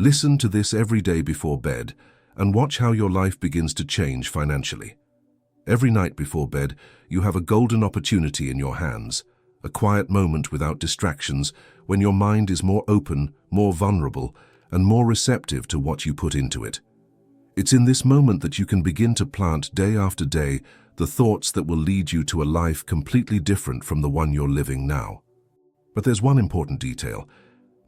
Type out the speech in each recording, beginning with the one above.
Listen to this every day before bed and watch how your life begins to change financially. Every night before bed, you have a golden opportunity in your hands, a quiet moment without distractions when your mind is more open, more vulnerable, and more receptive to what you put into it. It's in this moment that you can begin to plant day after day the thoughts that will lead you to a life completely different from the one you're living now. But there's one important detail.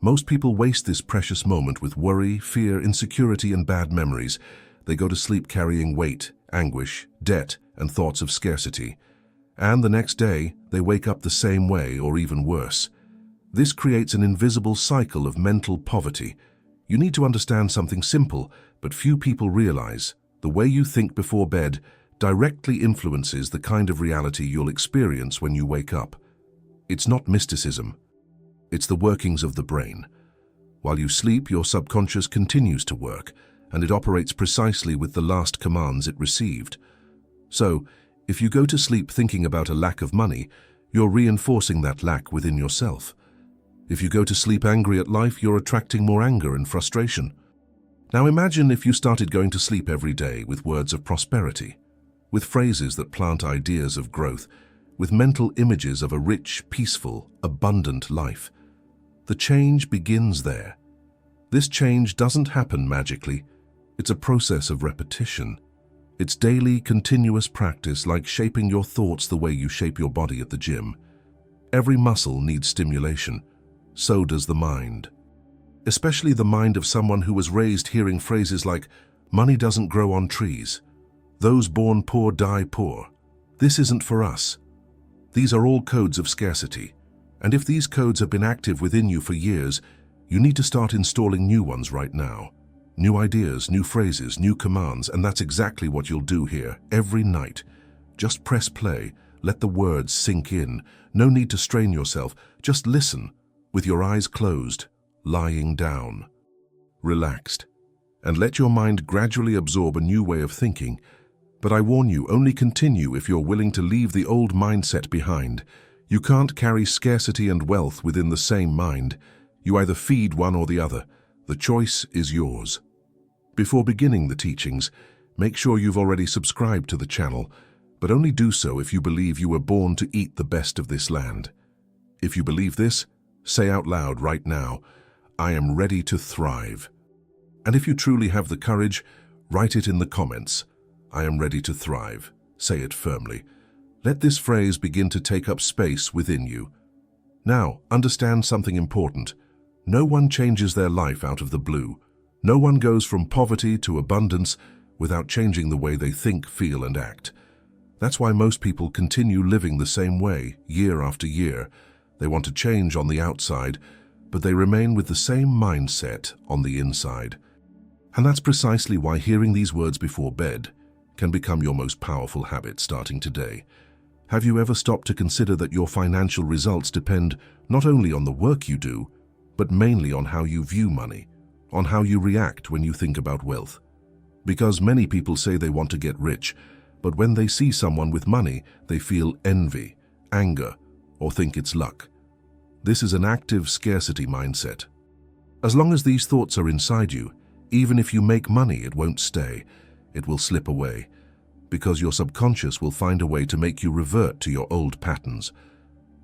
Most people waste this precious moment with worry, fear, insecurity, and bad memories. They go to sleep carrying weight, anguish, debt, and thoughts of scarcity. And the next day, they wake up the same way or even worse. This creates an invisible cycle of mental poverty. You need to understand something simple, but few people realize. The way you think before bed directly influences the kind of reality you'll experience when you wake up. It's not mysticism. It's the workings of the brain. While you sleep, your subconscious continues to work, and it operates precisely with the last commands it received. So, if you go to sleep thinking about a lack of money, you're reinforcing that lack within yourself. If you go to sleep angry at life, you're attracting more anger and frustration. Now imagine if you started going to sleep every day with words of prosperity, with phrases that plant ideas of growth, with mental images of a rich, peaceful, abundant life. The change begins there. This change doesn't happen magically. It's a process of repetition. It's daily, continuous practice, like shaping your thoughts the way you shape your body at the gym. Every muscle needs stimulation. So does the mind. Especially the mind of someone who was raised hearing phrases like, "Money doesn't grow on trees. Those born poor die poor. This isn't for us." These are all codes of scarcity. And if these codes have been active within you for years, you need to start installing new ones right now. New ideas, new phrases, new commands, and that's exactly what you'll do here, every night. Just press play, let the words sink in. No need to strain yourself, just listen, with your eyes closed, lying down, relaxed, and let your mind gradually absorb a new way of thinking. But I warn you, only continue if you're willing to leave the old mindset behind. You can't carry scarcity and wealth within the same mind. You either feed one or the other. The choice is yours. Before beginning the teachings, make sure you've already subscribed to the channel, but only do so if you believe you were born to eat the best of this land. If you believe this, say out loud right now, "I am ready to thrive." And if you truly have the courage, write it in the comments. "I am ready to thrive." Say it firmly. Let this phrase begin to take up space within you. Now, understand something important. No one changes their life out of the blue. No one goes from poverty to abundance without changing the way they think, feel, and act. That's why most people continue living the same way, year after year. They want to change on the outside, but they remain with the same mindset on the inside. And that's precisely why hearing these words before bed can become your most powerful habit starting today. Have you ever stopped to consider that your financial results depend not only on the work you do, but mainly on how you view money, on how you react when you think about wealth? Because many people say they want to get rich, but when they see someone with money, they feel envy, anger, or think it's luck. This is an active scarcity mindset. As long as these thoughts are inside you, even if you make money, it won't stay. It will slip away, because your subconscious will find a way to make you revert to your old patterns.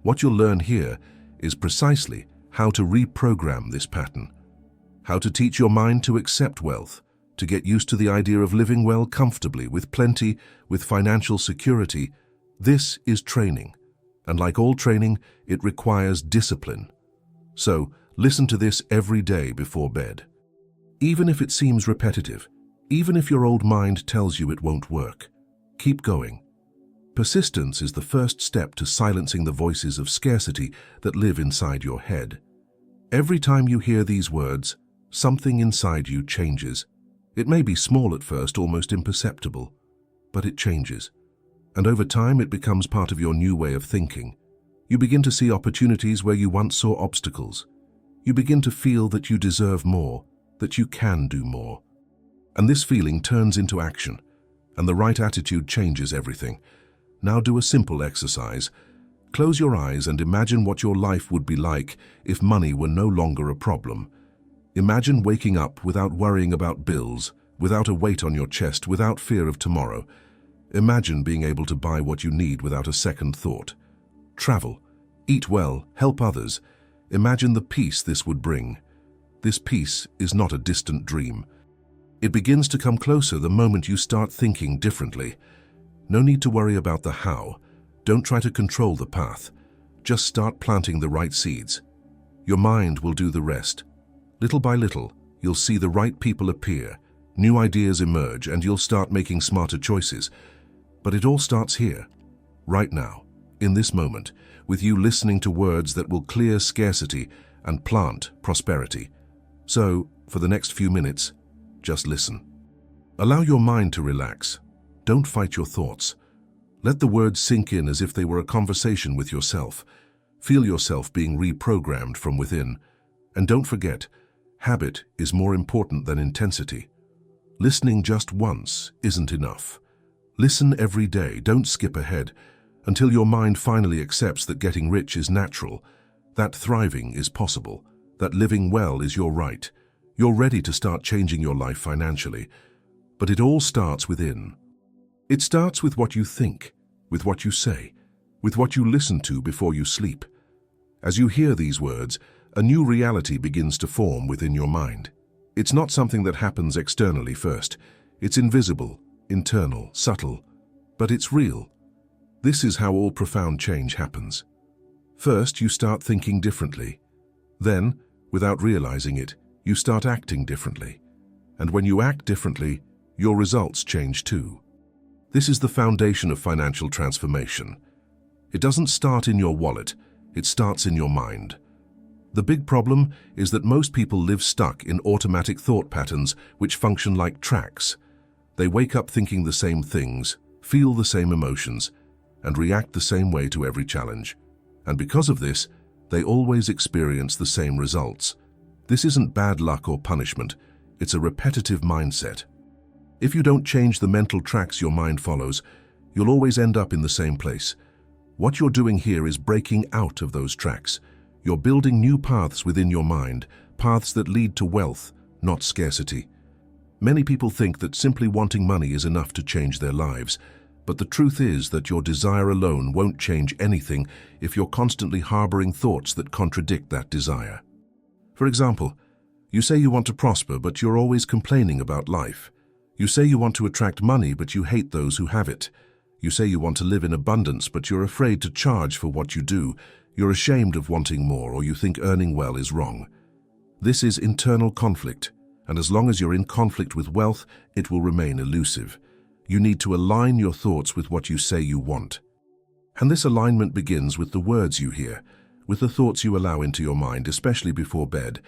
What you'll learn here is precisely how to reprogram this pattern, how to teach your mind to accept wealth, to get used to the idea of living well, comfortably, with plenty, with financial security. This is training, and like all training, it requires discipline. So, listen to this every day before bed. Even if it seems repetitive, even if your old mind tells you it won't work, keep going. Persistence is the first step to silencing the voices of scarcity that live inside your head. Every time you hear these words, something inside you changes. It may be small at first, almost imperceptible, but it changes. And over time, it becomes part of your new way of thinking. You begin to see opportunities where you once saw obstacles. You begin to feel that you deserve more, that you can do more. And this feeling turns into action, and the right attitude changes everything. Now do a simple exercise. Close your eyes and imagine what your life would be like if money were no longer a problem. Imagine waking up without worrying about bills, without a weight on your chest, without fear of tomorrow. Imagine being able to buy what you need without a second thought. Travel, eat well, help others. Imagine the peace this would bring. This peace is not a distant dream. It begins to come closer the moment you start thinking differently. No need to worry about the how. Don't try to control the path. Just start planting the right seeds. Your mind will do the rest. Little by little, you'll see the right people appear, new ideas emerge, and you'll start making smarter choices. But it all starts here, right now, in this moment, with you listening to words that will clear scarcity and plant prosperity. So, for the next few minutes, just listen. Allow your mind to relax. Don't fight your thoughts. Let the words sink in as if they were a conversation with yourself. Feel yourself being reprogrammed from within. And don't forget, habit is more important than intensity. Listening just once isn't enough. Listen every day, don't skip ahead, until your mind finally accepts that getting rich is natural, that thriving is possible, that living well is your right. You're ready to start changing your life financially. But it all starts within. It starts with what you think, with what you say, with what you listen to before you sleep. As you hear these words, a new reality begins to form within your mind. It's not something that happens externally first. It's invisible, internal, subtle, but it's real. This is how all profound change happens. First, you start thinking differently. Then, without realizing it, you start acting differently. And when you act differently, your results change too. This is the foundation of financial transformation. It doesn't start in your wallet, it starts in your mind. The big problem is that most people live stuck in automatic thought patterns which function like tracks. They wake up thinking the same things, feel the same emotions, and react the same way to every challenge. And because of this, they always experience the same results. This isn't bad luck or punishment, it's a repetitive mindset. If you don't change the mental tracks your mind follows, you'll always end up in the same place. What you're doing here is breaking out of those tracks. You're building new paths within your mind, paths that lead to wealth, not scarcity. Many people think that simply wanting money is enough to change their lives, but the truth is that your desire alone won't change anything if you're constantly harboring thoughts that contradict that desire. For example, you say you want to prosper, but you're always complaining about life. You say you want to attract money, but you hate those who have it. You say you want to live in abundance, but you're afraid to charge for what you do. You're ashamed of wanting more, or you think earning well is wrong. This is internal conflict, and as long as you're in conflict with wealth, it will remain elusive. You need to align your thoughts with what you say you want. And this alignment begins with the words you hear, with the thoughts you allow into your mind, especially before bed,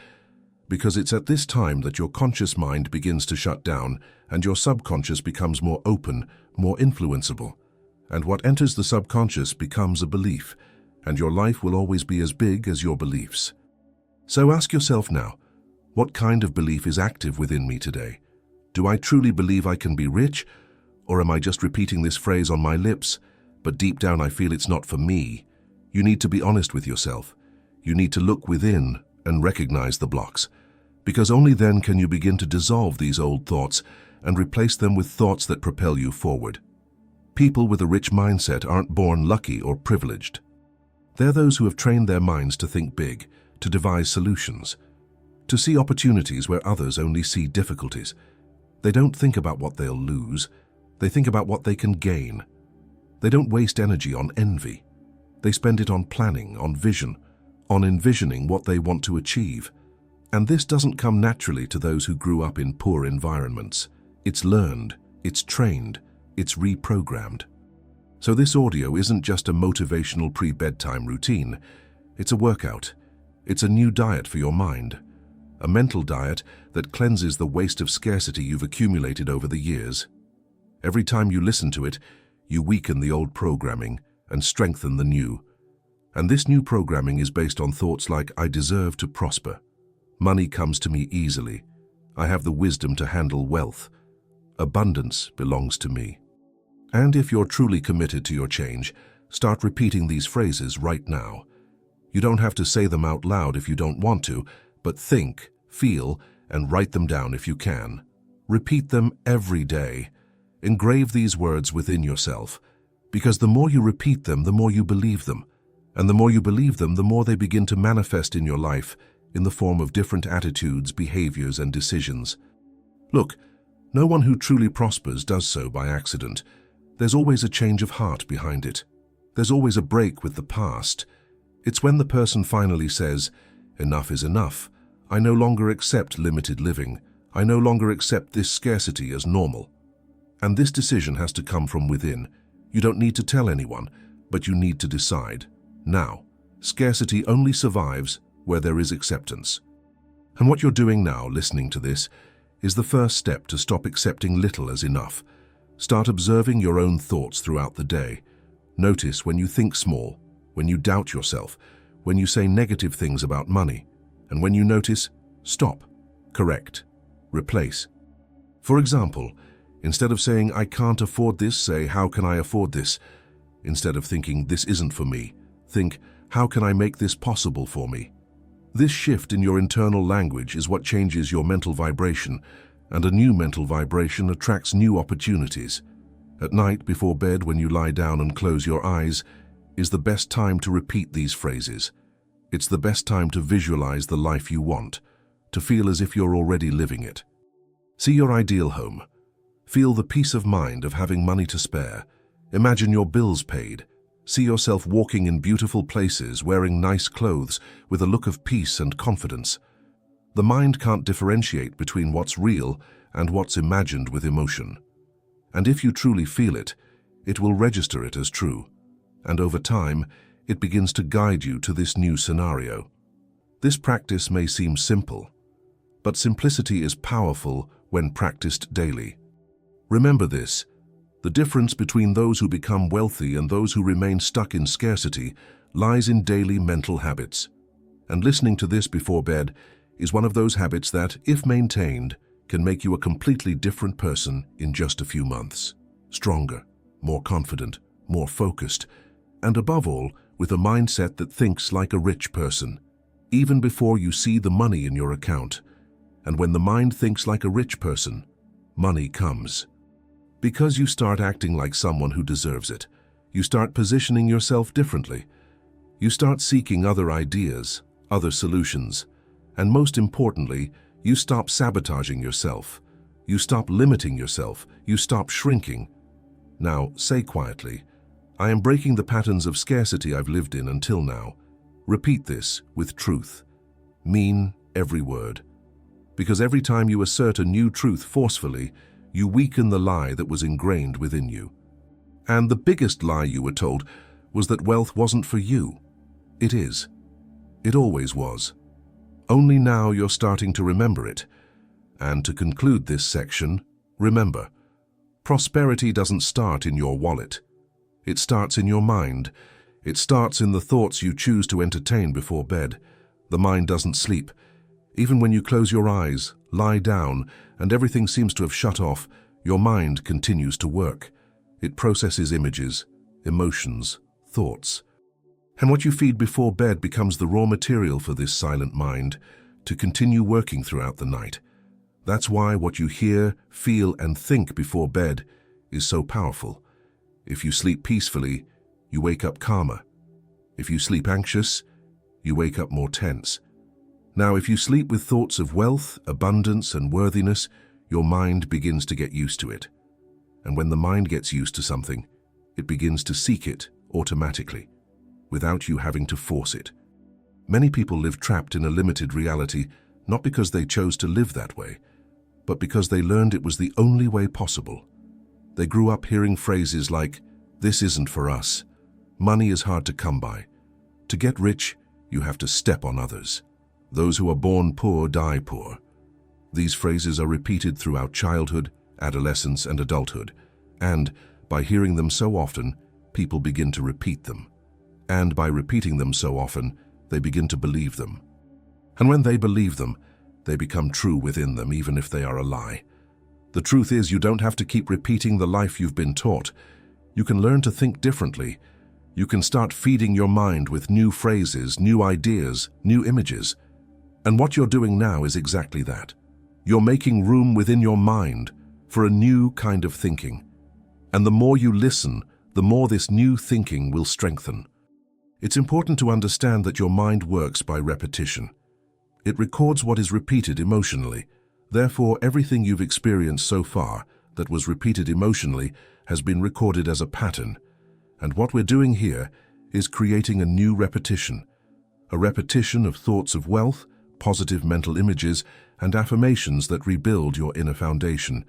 because it's at this time that your conscious mind begins to shut down and your subconscious becomes more open, more influenceable. And what enters the subconscious becomes a belief, and your life will always be as big as your beliefs. So ask yourself now, what kind of belief is active within me today? Do I truly believe I can be rich, or am I just repeating this phrase on my lips, but deep down I feel it's not for me? You need to be honest with yourself. You need to look within and recognize the blocks, because only then can you begin to dissolve these old thoughts and replace them with thoughts that propel you forward. People with a rich mindset aren't born lucky or privileged. They're those who have trained their minds to think big, to devise solutions, to see opportunities where others only see difficulties. They don't think about what they'll lose, they think about what they can gain. They don't waste energy on envy. They spend it on planning, on vision, on envisioning what they want to achieve. And this doesn't come naturally to those who grew up in poor environments. It's learned, it's trained, it's reprogrammed. So this audio isn't just a motivational pre-bedtime routine. It's a workout. It's a new diet for your mind. A mental diet that cleanses the waste of scarcity you've accumulated over the years. Every time you listen to it, you weaken the old programming and strengthen the new. And this new programming is based on thoughts like, I deserve to prosper. Money comes to me easily. I have the wisdom to handle wealth. Abundance belongs to me. And if you're truly committed to your change, start repeating these phrases right now. You don't have to say them out loud if you don't want to, but think, feel, and write them down if you can. Repeat them every day. Engrave these words within yourself, because the more you repeat them, the more you believe them. And the more you believe them, the more they begin to manifest in your life in the form of different attitudes, behaviors, and decisions. Look, no one who truly prospers does so by accident. There's always a change of heart behind it. There's always a break with the past. It's when the person finally says, "Enough is enough. I no longer accept limited living. I no longer accept this scarcity as normal." And this decision has to come from within. You don't need to tell anyone, but you need to decide. Now, scarcity only survives where there is acceptance. And what you're doing now, listening to this, is the first step to stop accepting little as enough. Start observing your own thoughts throughout the day. Notice when you think small, when you doubt yourself, when you say negative things about money, and when you notice, stop, correct, replace. For example, instead of saying, "I can't afford this," say, "How can I afford this?" Instead of thinking, "This isn't for me," think, "How can I make this possible for me?" This shift in your internal language is what changes your mental vibration, and a new mental vibration attracts new opportunities. At night, before bed, when you lie down and close your eyes, is the best time to repeat these phrases. It's the best time to visualize the life you want, to feel as if you're already living it. See your ideal home. Feel the peace of mind of having money to spare. Imagine your bills paid. See yourself walking in beautiful places, wearing nice clothes, with a look of peace and confidence. The mind can't differentiate between what's real and what's imagined with emotion. And if you truly feel it, it will register it as true. And over time, it begins to guide you to this new scenario. This practice may seem simple, but simplicity is powerful when practiced daily. Remember this: the difference between those who become wealthy and those who remain stuck in scarcity lies in daily mental habits. And listening to this before bed is one of those habits that, if maintained, can make you a completely different person in just a few months. Stronger, more confident, more focused, and above all, with a mindset that thinks like a rich person, even before you see the money in your account. And when the mind thinks like a rich person, money comes. Because you start acting like someone who deserves it. You start positioning yourself differently. You start seeking other ideas, other solutions. And most importantly, you stop sabotaging yourself. You stop limiting yourself. You stop shrinking. Now, say quietly, "I am breaking the patterns of scarcity I've lived in until now." Repeat this with truth. Mean every word. Because every time you assert a new truth forcefully, you weaken the lie that was ingrained within you. And the biggest lie you were told was that wealth wasn't for you. It is. It always was. Only now you're starting to remember it. And to conclude this section, remember, prosperity doesn't start in your wallet. It starts in your mind. It starts in the thoughts you choose to entertain before bed. The mind doesn't sleep. Even when you close your eyes, lie down, and everything seems to have shut off, your mind continues to work. It processes images, emotions, thoughts. And what you feed before bed becomes the raw material for this silent mind to continue working throughout the night. That's why what you hear, feel, and think before bed is so powerful. If you sleep peacefully, you wake up calmer. If you sleep anxious, you wake up more tense. Now, if you sleep with thoughts of wealth, abundance, and worthiness, your mind begins to get used to it. And when the mind gets used to something, it begins to seek it automatically, without you having to force it. Many people live trapped in a limited reality, not because they chose to live that way, but because they learned it was the only way possible. They grew up hearing phrases like, "This isn't for us," "Money is hard to come by," "To get rich, you have to step on others," "Those who are born poor die poor." These phrases are repeated throughout childhood, adolescence, and adulthood, and by hearing them so often, people begin to repeat them. And by repeating them so often, they begin to believe them. And when they believe them, they become true within them, even if they are a lie. The truth is, you don't have to keep repeating the life you've been taught. You can learn to think differently. You can start feeding your mind with new phrases, new ideas, new images. And what you're doing now is exactly that. You're making room within your mind for a new kind of thinking. And the more you listen, the more this new thinking will strengthen. It's important to understand that your mind works by repetition. It records what is repeated emotionally. Therefore, everything you've experienced so far that was repeated emotionally has been recorded as a pattern. And what we're doing here is creating a new repetition. A repetition of thoughts of wealth, positive mental images, and affirmations that rebuild your inner foundation.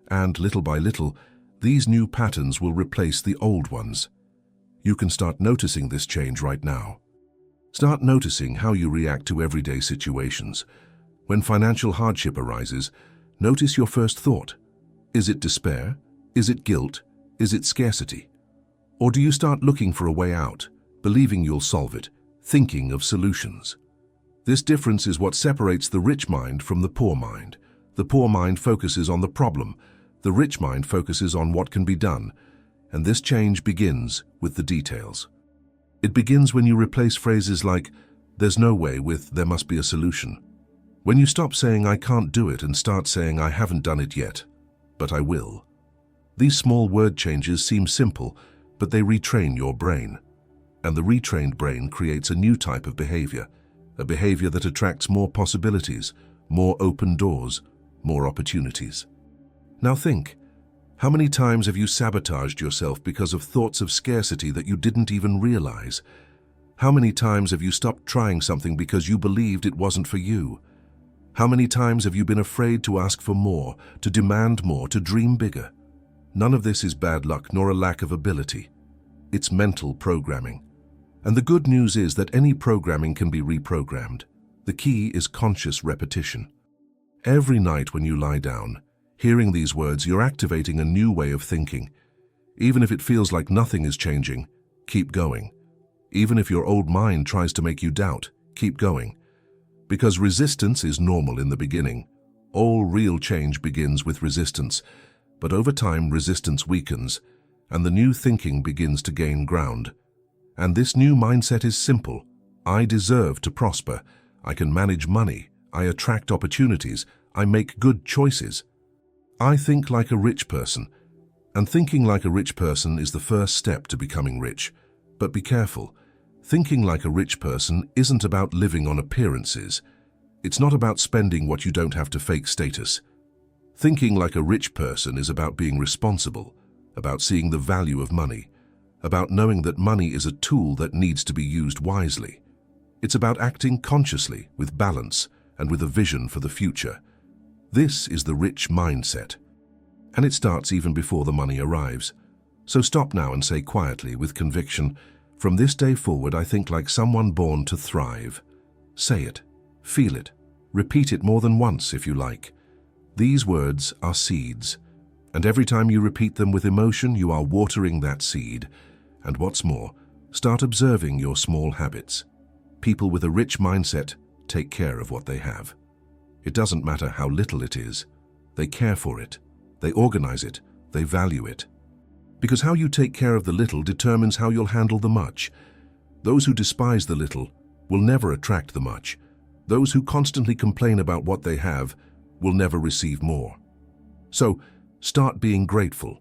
And little by little, these new patterns will replace the old ones. You can start noticing this change right now. Start noticing how you react to everyday situations. When financial hardship arises, notice your first thought. Is it despair? Is it guilt? Is it scarcity? Or do you start looking for a way out, believing you'll solve it, thinking of solutions? This difference is what separates the rich mind from the poor mind. The poor mind focuses on the problem. The rich mind focuses on what can be done. And this change begins with the details. It begins when you replace phrases like, "there's no way" with "there must be a solution." When you stop saying "I can't do it" and start saying "I haven't done it yet, but I will." These small word changes seem simple, but they retrain your brain. And the retrained brain creates a new type of behavior, a behavior that attracts more possibilities, more open doors, more opportunities. Now think, how many times have you sabotaged yourself because of thoughts of scarcity that you didn't even realize? How many times have you stopped trying something because you believed it wasn't for you? How many times have you been afraid to ask for more, to demand more, to dream bigger? None of this is bad luck nor a lack of ability. It's mental programming. And the good news is that any programming can be reprogrammed. The key is conscious repetition. Every night when you lie down, hearing these words, you're activating a new way of thinking. Even if it feels like nothing is changing, keep going. Even if your old mind tries to make you doubt, keep going. Because resistance is normal in the beginning. All real change begins with resistance, but over time resistance weakens, and the new thinking begins to gain ground. And this new mindset is simple. I deserve to prosper. I can manage money. I attract opportunities. I make good choices. I think like a rich person. And thinking like a rich person is the first step to becoming rich. But be careful. Thinking like a rich person isn't about living on appearances. It's not about spending what you don't have to fake status. Thinking like a rich person is about being responsible, about seeing the value of money, about knowing that money is a tool that needs to be used wisely. It's about acting consciously, with balance, and with a vision for the future. This is the rich mindset. And it starts even before the money arrives. So stop now and say quietly, with conviction, "From this day forward, I think like someone born to thrive." Say it, feel it, repeat it more than once if you like. These words are seeds, and every time you repeat them with emotion, you are watering that seed. And what's more, start observing your small habits. People with a rich mindset take care of what they have. It doesn't matter how little it is. They care for it. They organize it. They value it. Because how you take care of the little determines how you'll handle the much. Those who despise the little will never attract the much. Those who constantly complain about what they have will never receive more. So, start being grateful.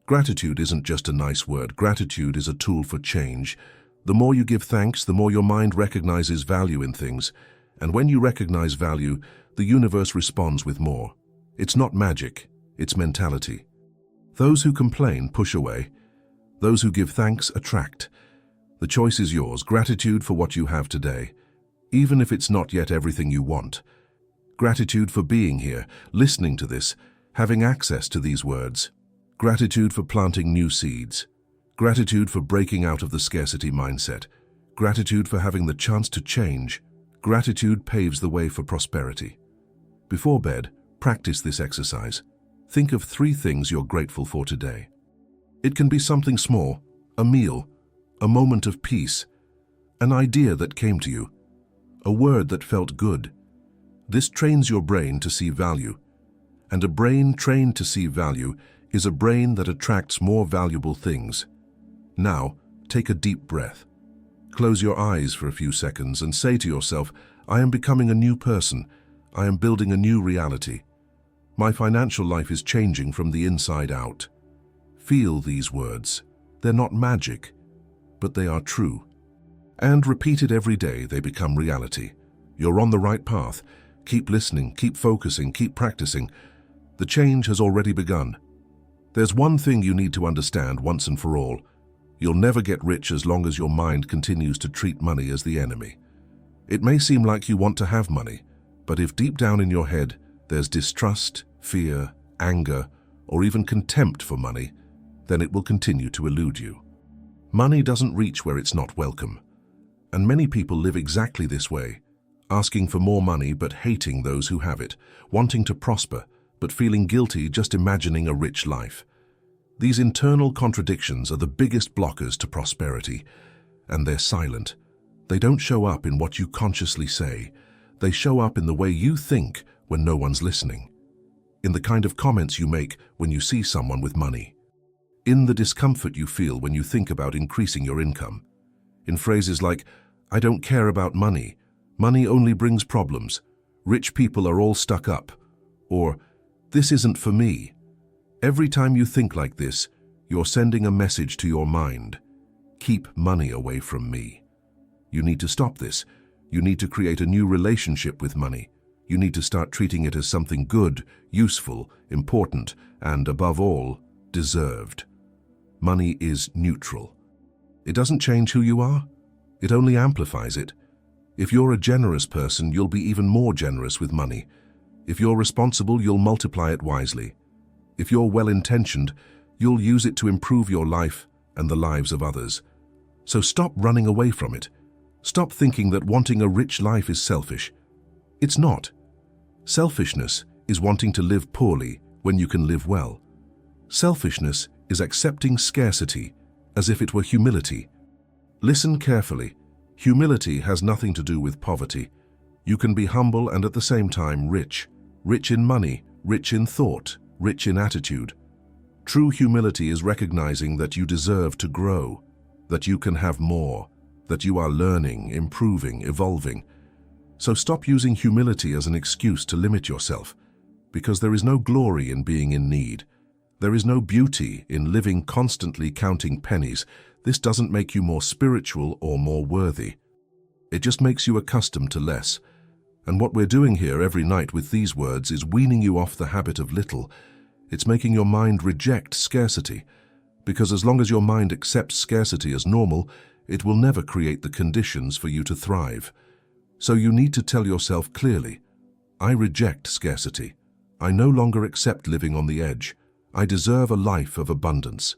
Gratitude isn't just a nice word. Gratitude is a tool for change. The more you give thanks, the more your mind recognizes value in things. And when you recognize value, the universe responds with more. It's not magic, it's mentality. Those who complain push away. Those who give thanks attract. The choice is yours. Gratitude for what you have today, even if it's not yet everything you want. Gratitude for being here, listening to this, having access to these words. Gratitude for planting new seeds. Gratitude for breaking out of the scarcity mindset. Gratitude for having the chance to change. Gratitude paves the way for prosperity. Before bed, practice this exercise. Think of 3 things you're grateful for today. It can be something small, a meal, a moment of peace, an idea that came to you, a word that felt good. This trains your brain to see value. And a brain trained to see value is a brain that attracts more valuable things. Now, take a deep breath. Close your eyes for a few seconds and say to yourself, I am becoming a new person. I am building a new reality. My financial life is changing from the inside out. Feel these words. They're not magic, but they are true. And repeated every day, they become reality. You're on the right path. Keep listening, keep focusing, keep practicing. The change has already begun. There's one thing you need to understand once and for all. You'll never get rich as long as your mind continues to treat money as the enemy. It may seem like you want to have money, but if deep down in your head there's distrust, fear, anger, or even contempt for money, then it will continue to elude you. Money doesn't reach where it's not welcome. And many people live exactly this way, asking for more money but hating those who have it, wanting to prosper but feeling guilty just imagining a rich life. These internal contradictions are the biggest blockers to prosperity, and they're silent. They don't show up in what you consciously say. They show up in the way you think when no one's listening, in the kind of comments you make when you see someone with money, in the discomfort you feel when you think about increasing your income, in phrases like, "I don't care about money. Money only brings problems. Rich people are all stuck up," or "This isn't for me." Every time you think like this, you're sending a message to your mind. Keep money away from me. You need to stop this. You need to create a new relationship with money. You need to start treating it as something good, useful, important, and above all, deserved. Money is neutral. It doesn't change who you are. It only amplifies it. If you're a generous person, you'll be even more generous with money. If you're responsible, you'll multiply it wisely. If you're well-intentioned, you'll use it to improve your life and the lives of others. So stop running away from it. Stop thinking that wanting a rich life is selfish. It's not. Selfishness is wanting to live poorly when you can live well. Selfishness is accepting scarcity as if it were humility. Listen carefully. Humility has nothing to do with poverty. You can be humble and at the same time rich. Rich in money, rich in thought, rich in attitude. True humility is recognizing that you deserve to grow, that you can have more, that you are learning, improving, evolving. So stop using humility as an excuse to limit yourself, because there is no glory in being in need. There is no beauty in living constantly counting pennies. This doesn't make you more spiritual or more worthy. It just makes you accustomed to less. And what we're doing here every night with these words is weaning you off the habit of little. It's making your mind reject scarcity, because as long as your mind accepts scarcity as normal, it will never create the conditions for you to thrive. So you need to tell yourself clearly, I reject scarcity. I no longer accept living on the edge. I deserve a life of abundance.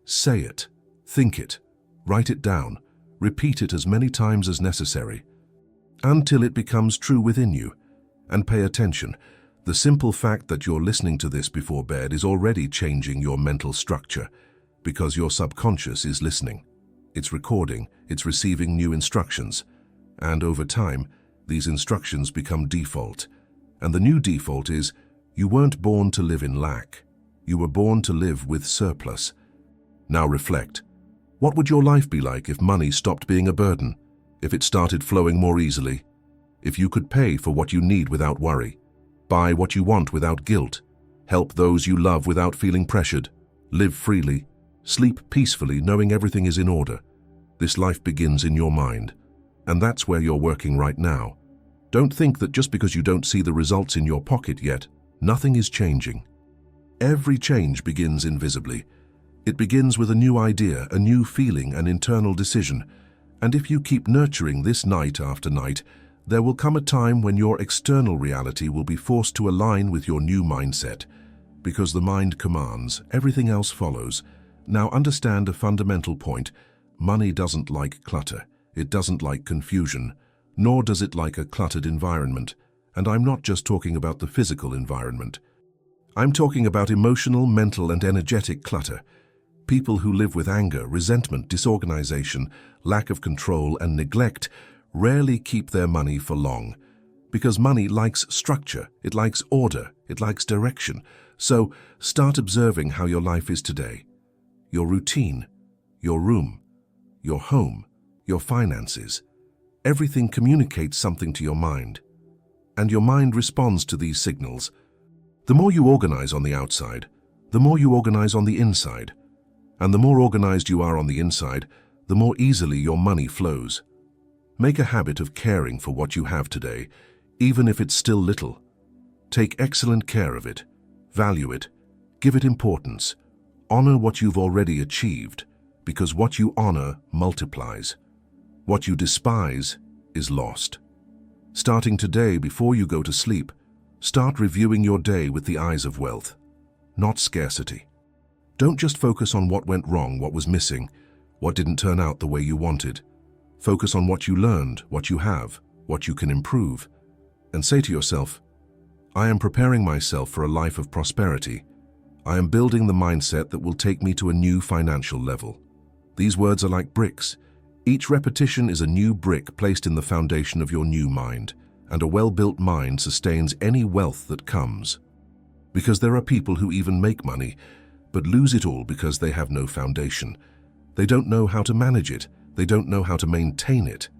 Say it, think it, write it down, repeat it as many times as necessary, until it becomes true within you. And pay attention. The simple fact that you're listening to this before bed is already changing your mental structure, because your subconscious is listening. It's recording, it's receiving new instructions. And over time, these instructions become default. And the new default is, you weren't born to live in lack. You were born to live with surplus. Now reflect. What would your life be like if money stopped being a burden? If it started flowing more easily? If you could pay for what you need without worry? Buy what you want without guilt? Help those you love without feeling pressured? Live freely? Sleep peacefully knowing everything is in order? This life begins in your mind. And that's where you're working right now. Don't think that just because you don't see the results in your pocket yet, nothing is changing. Every change begins invisibly. It begins with a new idea, a new feeling, an internal decision. And if you keep nurturing this night after night, there will come a time when your external reality will be forced to align with your new mindset. Because the mind commands, everything else follows. Now understand a fundamental point. Money doesn't like clutter. It doesn't like confusion. Nor does it like a cluttered environment. And I'm not just talking about the physical environment. I'm talking about emotional, mental, and energetic clutter. People who live with anger, resentment, disorganization, lack of control, and neglect rarely keep their money for long. Because money likes structure, it likes order, it likes direction. So start observing how your life is today. Your routine, your room, your home, your finances. Everything communicates something to your mind, and your mind responds to these signals. The more you organize on the outside, the more you organize on the inside. And the more organized you are on the inside, the more easily your money flows. Make a habit of caring for what you have today, even if it's still little. Take excellent care of it, value it, give it importance. Honor what you've already achieved, because what you honor multiplies. What you despise is lost. Starting today, before you go to sleep, start reviewing your day with the eyes of wealth, not scarcity. Don't just focus on what went wrong, what was missing, what didn't turn out the way you wanted. Focus on what you learned, what you have, what you can improve. And say to yourself, I am preparing myself for a life of prosperity. I am building the mindset that will take me to a new financial level. These words are like bricks. Each repetition is a new brick placed in the foundation of your new mind, and a well-built mind sustains any wealth that comes. Because there are people who even make money, but lose it all because they have no foundation. They don't know how to manage it. They don't know how to maintain it.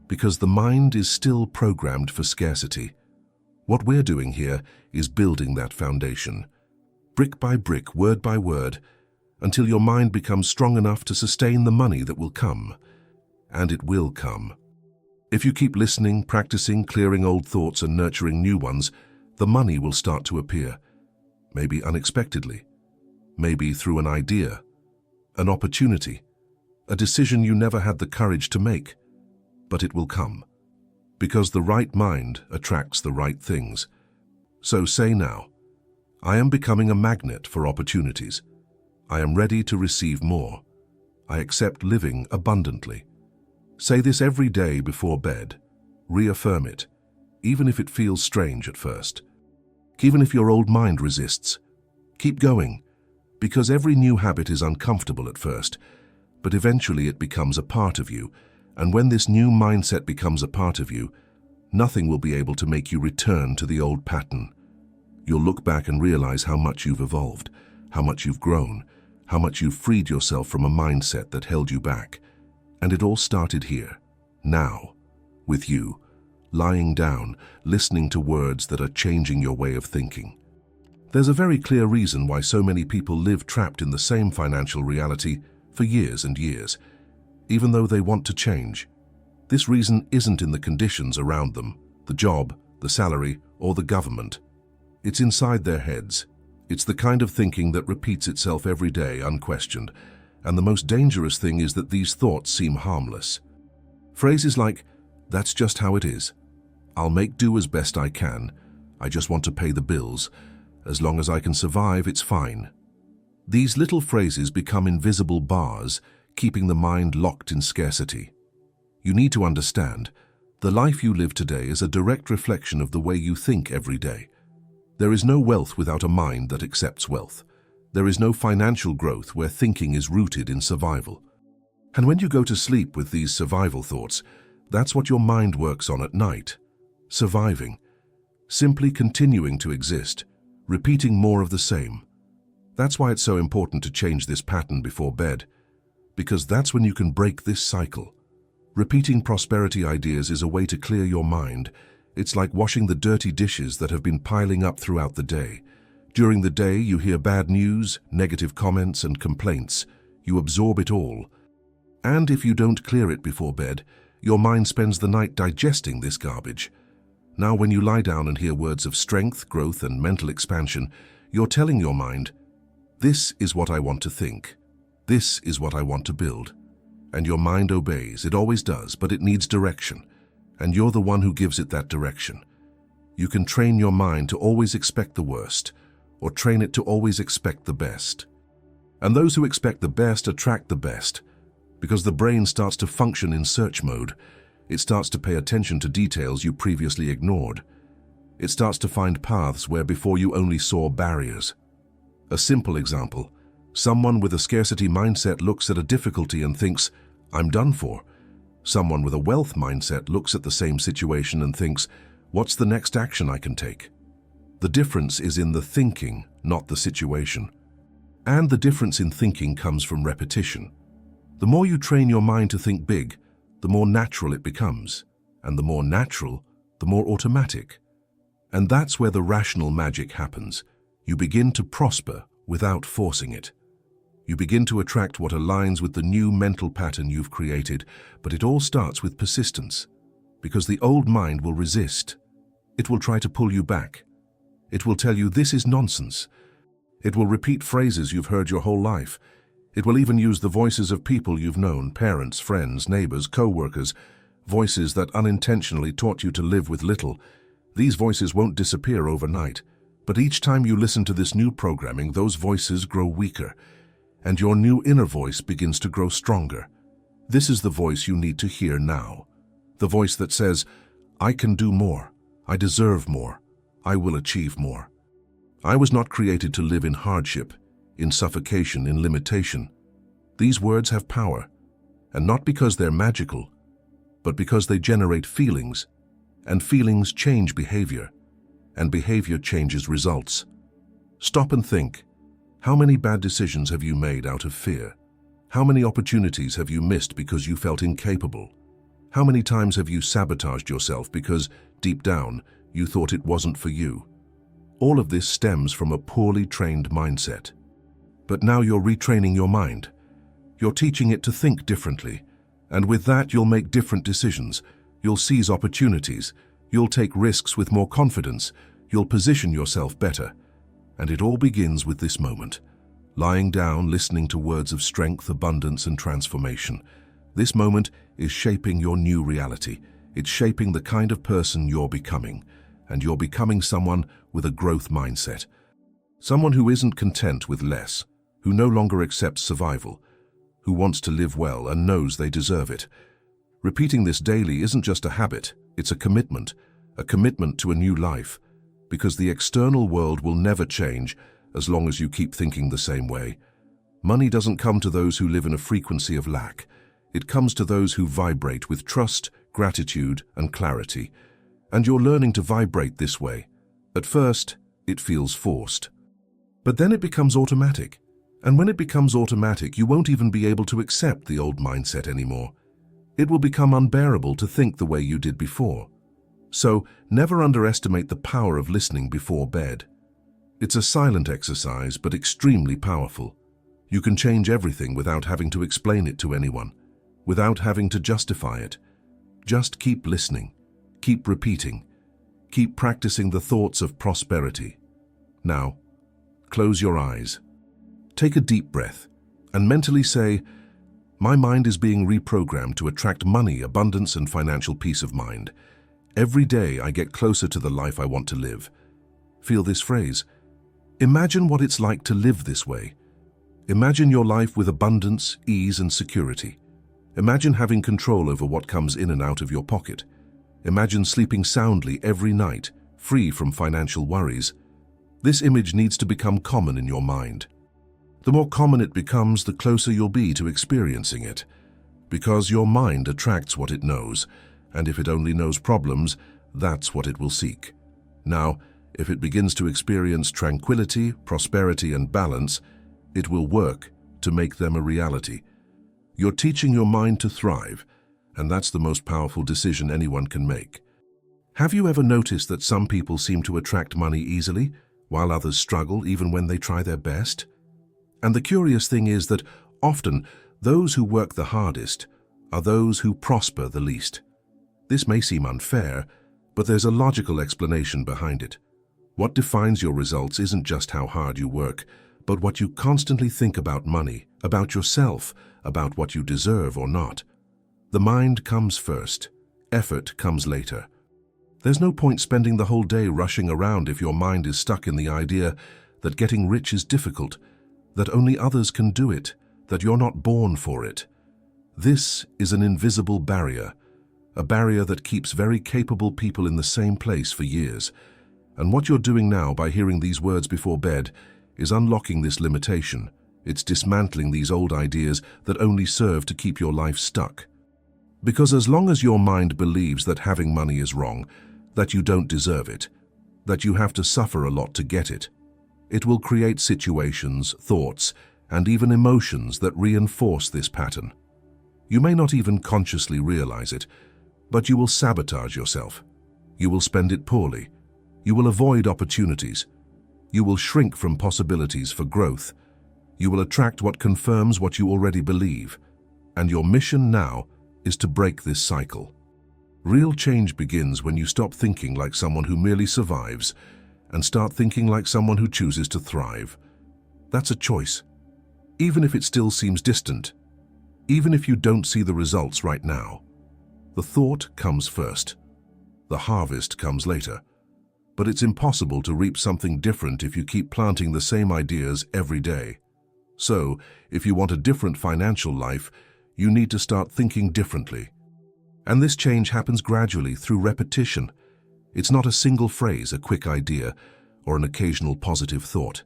Because the mind is still programmed for scarcity. What we're doing here is building that foundation, brick by brick, word by word, until your mind becomes strong enough to sustain the money that will come. And it will come. If you keep listening, practicing, clearing old thoughts and nurturing new ones, the money will start to appear. Maybe unexpectedly. Maybe through an idea, an opportunity, a decision you never had the courage to make. But it will come. Because the right mind attracts the right things. So say now, I am becoming a magnet for opportunities. I am ready to receive more. I accept living abundantly. Say this every day before bed. Reaffirm it, even if it feels strange at first. Even if your old mind resists. Keep going, because every new habit is uncomfortable at first, but eventually it becomes a part of you, and when this new mindset becomes a part of you, nothing will be able to make you return to the old pattern. You'll look back and realize how much you've evolved, how much you've grown, how much you've freed yourself from a mindset that held you back. And it all started here, now, with you, lying down, listening to words that are changing your way of thinking. There's a very clear reason why so many people live trapped in the same financial reality for years and years, even though they want to change. This reason isn't in the conditions around them, the job, the salary, or the government. It's inside their heads. It's the kind of thinking that repeats itself every day, unquestioned. And the most dangerous thing is that these thoughts seem harmless. Phrases like, that's just how it is. I'll make do as best I can. I just want to pay the bills. As long as I can survive, it's fine. These little phrases become invisible bars, keeping the mind locked in scarcity. You need to understand, the life you live today is a direct reflection of the way you think every day. There is no wealth without a mind that accepts wealth. There is no financial growth where thinking is rooted in survival. And when you go to sleep with these survival thoughts, that's what your mind works on at night. Surviving. Simply continuing to exist, repeating more of the same. That's why it's so important to change this pattern before bed, because that's when you can break this cycle. Repeating prosperity ideas is a way to clear your mind. It's like washing the dirty dishes that have been piling up throughout the day. During the day, you hear bad news, negative comments, and complaints. You absorb it all. And if you don't clear it before bed, your mind spends the night digesting this garbage. Now, when you lie down and hear words of strength, growth, and mental expansion, you're telling your mind, this is what I want to think. This is what I want to build. And your mind obeys. It always does, but it needs direction. And you're the one who gives it that direction. You can train your mind to always expect the worst, or train it to always expect the best. And those who expect the best attract the best, because the brain starts to function in search mode. It starts to pay attention to details you previously ignored. It starts to find paths where before you only saw barriers. A simple example, someone with a scarcity mindset looks at a difficulty and thinks, I'm done for. Someone with a wealth mindset looks at the same situation and thinks, what's the next action I can take? The difference is in the thinking, not the situation. And the difference in thinking comes from repetition. The more you train your mind to think big, the more natural it becomes. and the more natural, the more automatic. And that's where the rational magic happens. You begin to prosper without forcing it. You begin to attract what aligns with the new mental pattern you've created, but it all starts with persistence. Because the old mind will resist. It will try to pull you back. It will tell you this is nonsense. It will repeat phrases you've heard your whole life. It will even use the voices of people you've known, parents, friends, neighbors, co-workers, voices that unintentionally taught you to live with little. These voices won't disappear overnight, but each time you listen to this new programming, those voices grow weaker, and your new inner voice begins to grow stronger. This is the voice you need to hear now. The voice that says, I can do more, I deserve more, I will achieve more. I was not created to live in hardship, in suffocation, in limitation. These words have power, and not because they're magical, but because they generate feelings, and feelings change behavior, and behavior changes results. Stop and think. How many bad decisions have you made out of fear? How many opportunities have you missed because you felt incapable? How many times have you sabotaged yourself because, deep down, you thought it wasn't for you? All of this stems from a poorly trained mindset. But now you're retraining your mind. You're teaching it to think differently. And with that, you'll make different decisions. You'll seize opportunities. You'll take risks with more confidence. You'll position yourself better. And it all begins with this moment. Lying down, listening to words of strength, abundance, and transformation. This moment is shaping your new reality. It's shaping the kind of person you're becoming. And you're becoming someone with a growth mindset. Someone who isn't content with less, who no longer accepts survival, who wants to live well and knows they deserve it. Repeating this daily isn't just a habit, it's a commitment to a new life, because the external world will never change as long as you keep thinking the same way. Money doesn't come to those who live in a frequency of lack. It comes to those who vibrate with trust, gratitude, and clarity. And you're learning to vibrate this way. At first, it feels forced. But then it becomes automatic. And when it becomes automatic, you won't even be able to accept the old mindset anymore. It will become unbearable to think the way you did before. So, never underestimate the power of listening before bed. It's a silent exercise, but extremely powerful. You can change everything without having to explain it to anyone, without having to justify it. Just keep listening, keep repeating, keep practicing the thoughts of prosperity. Now, close your eyes. Take a deep breath and mentally say, my mind is being reprogrammed to attract money, abundance, and financial peace of mind. Every day I get closer to the life I want to live. Feel this phrase. Imagine what it's like to live this way. Imagine your life with abundance, ease, and security. Imagine having control over what comes in and out of your pocket. Imagine sleeping soundly every night, free from financial worries. This image needs to become common in your mind. The more common it becomes, the closer you'll be to experiencing it. Because your mind attracts what it knows, and if it only knows problems, that's what it will seek. Now, if it begins to experience tranquility, prosperity, and balance, it will work to make them a reality. You're teaching your mind to thrive, and that's the most powerful decision anyone can make. Have you ever noticed that some people seem to attract money easily, while others struggle even when they try their best? And the curious thing is that often those who work the hardest are those who prosper the least. This may seem unfair, but there's a logical explanation behind it. What defines your results isn't just how hard you work, but what you constantly think about money, about yourself, about what you deserve or not. The mind comes first. Effort comes later. There's no point spending the whole day rushing around if your mind is stuck in the idea that getting rich is difficult, that only others can do it, that you're not born for it. This is an invisible barrier, a barrier that keeps very capable people in the same place for years. And what you're doing now by hearing these words before bed is unlocking this limitation. It's dismantling these old ideas that only serve to keep your life stuck. Because as long as your mind believes that having money is wrong, that you don't deserve it, that you have to suffer a lot to get it, it will create situations, thoughts, and even emotions that reinforce this pattern. You may not even consciously realize it, But you will sabotage yourself. You will spend it poorly. You will avoid opportunities. You will shrink from possibilities for growth. You will attract what confirms what you already believe. And your mission now is to break this cycle. Real change begins when you stop thinking like someone who merely survives and start thinking like someone who chooses to thrive. That's a choice. Even if it still seems distant, even if you don't see the results right now. The thought comes first. The harvest comes later. But it's impossible to reap something different if you keep planting the same ideas every day. So, if you want a different financial life, you need to start thinking differently. And this change happens gradually through repetition. It's not a single phrase, a quick idea, or an occasional positive thought.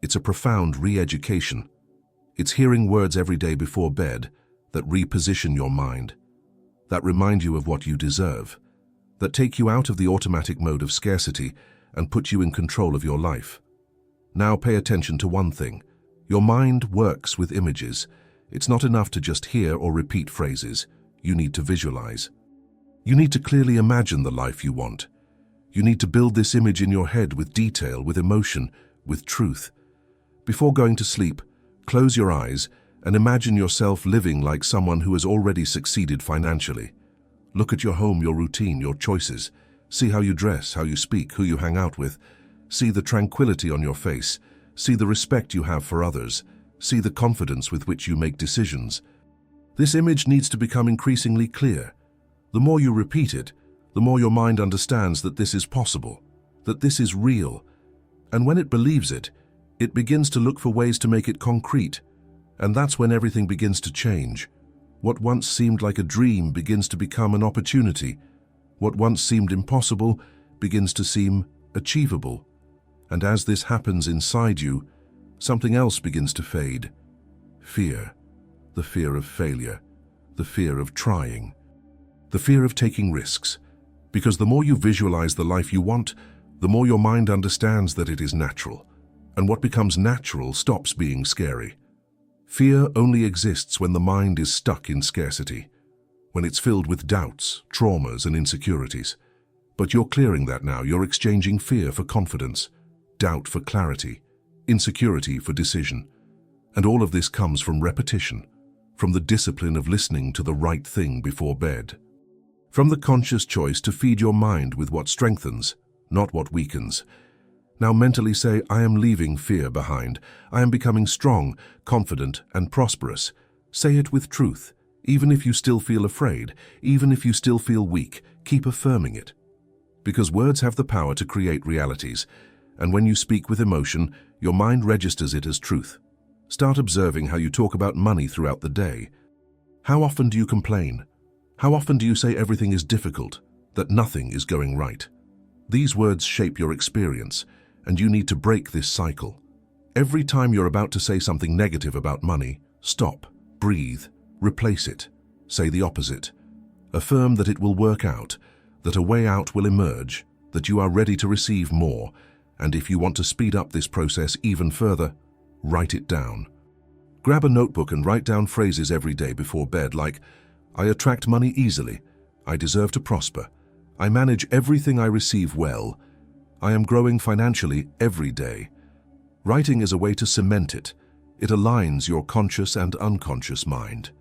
It's a profound re-education. It's hearing words every day before bed that reposition your mind, that remind you of what you deserve, that take you out of the automatic mode of scarcity and put you in control of your life. Now pay attention to one thing. Your mind works with images. It's not enough to just hear or repeat phrases. You need to visualize. You need to clearly imagine the life you want. You need to build this image in your head with detail, with emotion, with truth. Before going to sleep, close your eyes and imagine yourself living like someone who has already succeeded financially. Look at your home, your routine, your choices. See how you dress, how you speak, who you hang out with. See the tranquility on your face. See the respect you have for others. See the confidence with which you make decisions. This image needs to become increasingly clear. The more you repeat it, the more your mind understands that this is possible, that this is real. And when it believes it, it begins to look for ways to make it concrete. And that's when everything begins to change. What once seemed like a dream begins to become an opportunity. What once seemed impossible begins to seem achievable. And as this happens inside you, something else begins to fade. Fear. The fear of failure. The fear of trying. The fear of taking risks. Because the more you visualize the life you want, the more your mind understands that it is natural. And what becomes natural stops being scary. Fear only exists when the mind is stuck in scarcity, when it's filled with doubts, traumas, and insecurities. But you're clearing that now. You're exchanging fear for confidence, doubt for clarity, insecurity for decision. And all of this comes from repetition, from the discipline of listening to the right thing before bed. From the conscious choice to feed your mind with what strengthens, not what weakens. Now mentally say, I am leaving fear behind. I am becoming strong, confident, and prosperous. Say it with truth. Even if you still feel afraid, even if you still feel weak, keep affirming it. Because words have the power to create realities, and when you speak with emotion, your mind registers it as truth. Start observing how you talk about money throughout the day. How often do you complain? How often do you say everything is difficult, that nothing is going right? These words shape your experience, and you need to break this cycle. Every time you're about to say something negative about money, stop, breathe, replace it. Say the opposite. Affirm that it will work out, that a way out will emerge, that you are ready to receive more, and if you want to speed up this process even further, write it down. Grab a notebook and write down phrases every day before bed like, I attract money easily, I deserve to prosper, I manage everything I receive well, I am growing financially every day. Writing is a way to cement it. It aligns your conscious and unconscious mind.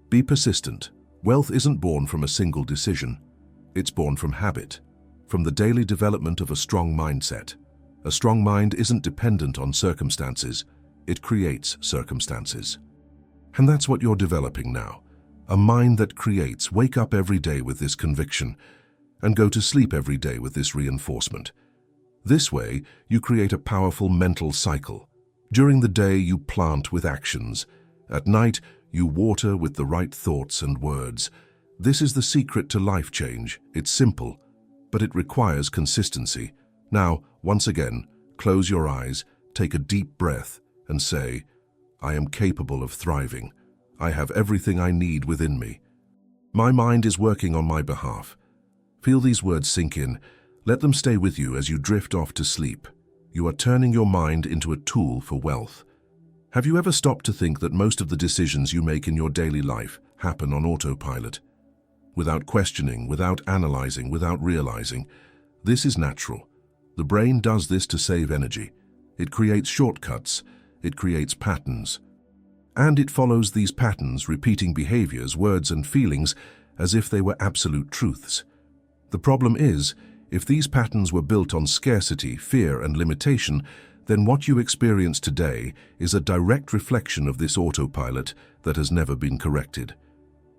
Be persistent. Wealth isn't born from a single decision. It's born from habit, from the daily development of a strong mindset. A strong mind isn't dependent on circumstances. It creates circumstances. And that's what you're developing now. A mind that creates. Wake up every day with this conviction and go to sleep every day with this reinforcement. This way, you create a powerful mental cycle. During the day, you plant with actions. At night, you water with the right thoughts and words. This is the secret to life change. It's simple, but it requires consistency. Now, once again, close your eyes, take a deep breath, and say, I am capable of thriving. I have everything I need within me. My mind is working on my behalf. Feel these words sink in. Let them stay with you as you drift off to sleep. You are turning your mind into a tool for wealth. Have you ever stopped to think that most of the decisions you make in your daily life happen on autopilot? without questioning, without analyzing, without realizing. This is natural. The brain does this to save energy. It creates shortcuts. It creates patterns. And it follows these patterns, repeating behaviors, words, and feelings as if they were absolute truths. The problem is, if these patterns were built on scarcity, fear, and limitation, then what you experience today is a direct reflection of this autopilot that has never been corrected.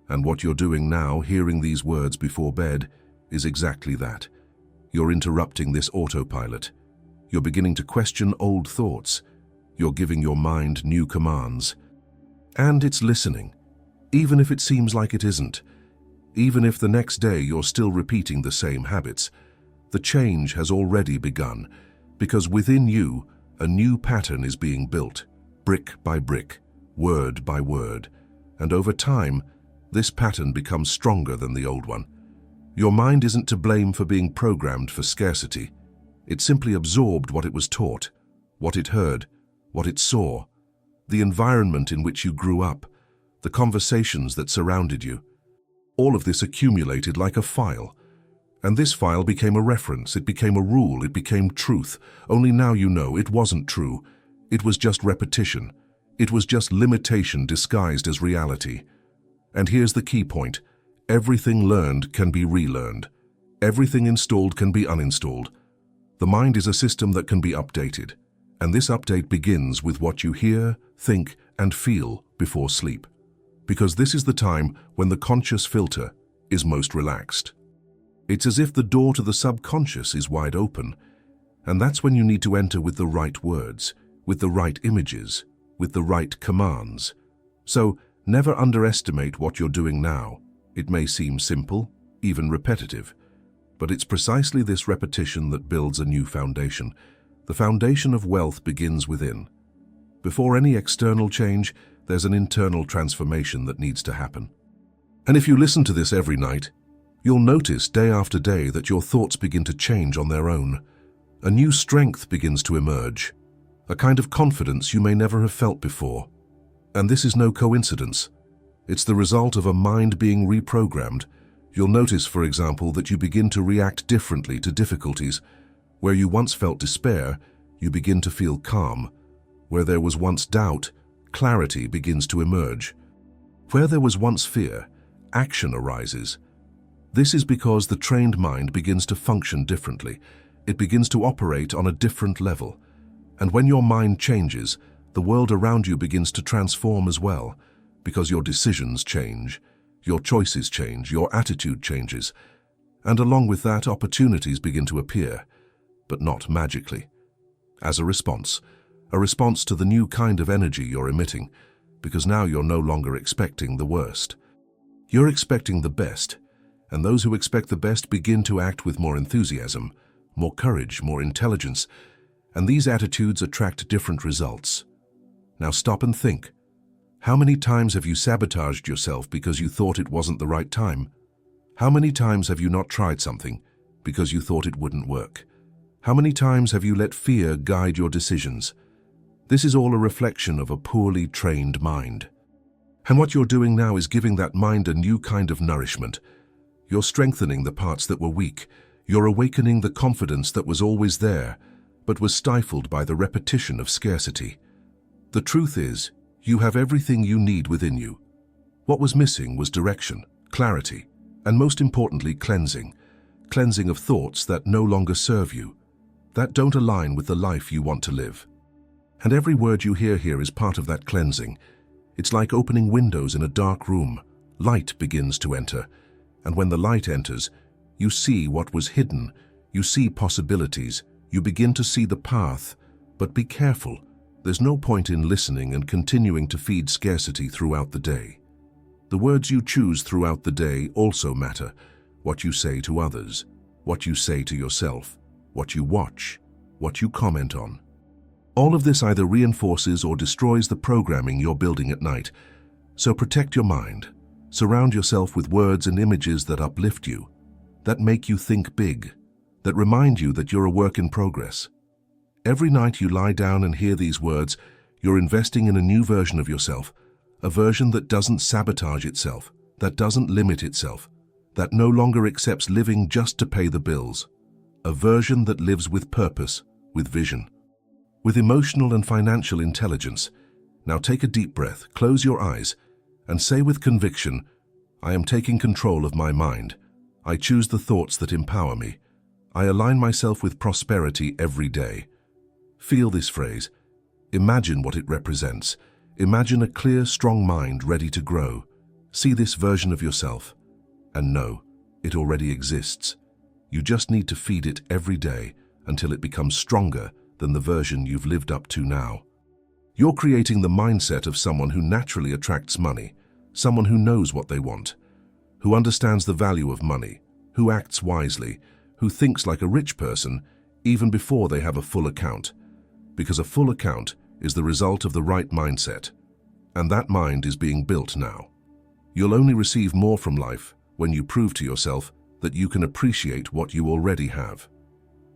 And what you're doing now, hearing these words before bed, is exactly that. You're interrupting this autopilot. You're beginning to question old thoughts. You're giving your mind new commands. And it's listening, even if it seems like it isn't. Even if the next day you're still repeating the same habits. The change has already begun, because within you, a new pattern is being built, brick by brick, word by word. And over time, this pattern becomes stronger than the old one. Your mind isn't to blame for being programmed for scarcity. It simply absorbed what it was taught, what it heard, what it saw, the environment in which you grew up, the conversations that surrounded you. All of this accumulated like a file. And this file became a reference, it became a rule, it became truth. Only now you know it wasn't true. It was just repetition. It was just limitation disguised as reality. And here's the key point. Everything learned can be relearned. Everything installed can be uninstalled. The mind is a system that can be updated. And this update begins with what you hear, think, and feel before sleep. Because this is the time when the conscious filter is most relaxed. It's as if the door to the subconscious is wide open, and that's when you need to enter with the right words, with the right images, with the right commands. So, never underestimate what you're doing now. It may seem simple, even repetitive, but it's precisely this repetition that builds a new foundation. The foundation of wealth begins within. Before any external change, there's an internal transformation that needs to happen. And if you listen to this every night, you'll notice day after day that your thoughts begin to change on their own. A new strength begins to emerge, a kind of confidence you may never have felt before. And this is no coincidence. It's the result of a mind being reprogrammed. You'll notice, for example, that you begin to react differently to difficulties. Where you once felt despair, you begin to feel calm. Where there was once doubt, clarity begins to emerge. Where there was once fear, action arises. This is because the trained mind begins to function differently. It begins to operate on a different level. And when your mind changes, the world around you begins to transform as well, because your decisions change, your choices change, your attitude changes. And along with that, opportunities begin to appear, but not magically. As a response to the new kind of energy you're emitting, because now you're no longer expecting the worst. You're expecting the best. And those who expect the best begin to act with more enthusiasm, more courage, more intelligence, and these attitudes attract different results. Now stop and think. How many times have you sabotaged yourself because you thought it wasn't the right time? How many times have you not tried something because you thought it wouldn't work? How many times have you let fear guide your decisions? This is all a reflection of a poorly trained mind. And what you're doing now is giving that mind a new kind of nourishment. You're strengthening the parts that were weak. You're awakening the confidence that was always there, but was stifled by the repetition of scarcity. The truth is, you have everything you need within you. What was missing was direction, clarity, and most importantly, cleansing. Cleansing of thoughts that no longer serve you, that don't align with the life you want to live. And every word you hear here is part of that cleansing. It's like opening windows in a dark room. Light begins to enter. And when the light enters, you see what was hidden, you see possibilities, you begin to see the path. But be careful, there's no point in listening and continuing to feed scarcity throughout the day. The words you choose throughout the day also matter. What you say to others, what you say to yourself, what you watch, what you comment on. All of this either reinforces or destroys the programming you're building at night. So protect your mind. Surround yourself with words and images that uplift you, that make you think big, that remind you that you're a work in progress. Every night you lie down and hear these words, you're investing in a new version of yourself, a version that doesn't sabotage itself, that doesn't limit itself, that no longer accepts living just to pay the bills, a version that lives with purpose, with vision, with emotional and financial intelligence. Now take a deep breath, close your eyes, and say with conviction, I am taking control of my mind. I choose the thoughts that empower me. I align myself with prosperity every day. Feel this phrase. Imagine what it represents. Imagine a clear, strong mind ready to grow. See this version of yourself, and know it already exists. You just need to feed it every day until it becomes stronger than the version you've lived up to now. You're creating the mindset of someone who naturally attracts money, someone who knows what they want, who understands the value of money, who acts wisely, who thinks like a rich person even before they have a full account. Because a full account is the result of the right mindset, and that mind is being built now. You'll only receive more from life when you prove to yourself that you can appreciate what you already have.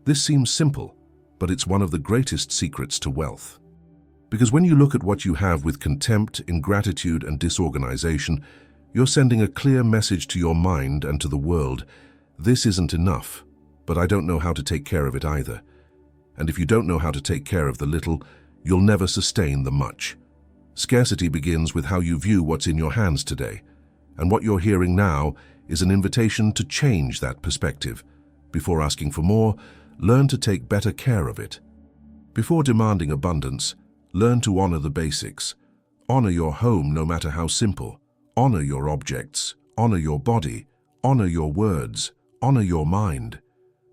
This seems simple, but it's one of the greatest secrets to wealth. Because when you look at what you have with contempt, ingratitude, and disorganization, you're sending a clear message to your mind and to the world. This isn't enough, but I don't know how to take care of it either. And if you don't know how to take care of the little, you'll never sustain the much. Scarcity begins with how you view what's in your hands today. And what you're hearing now is an invitation to change that perspective. Before asking for more, learn to take better care of it. Before demanding abundance, learn to honor the basics. Honor your home no matter how simple. Honor your objects. Honor your body. Honor your words. Honor your mind.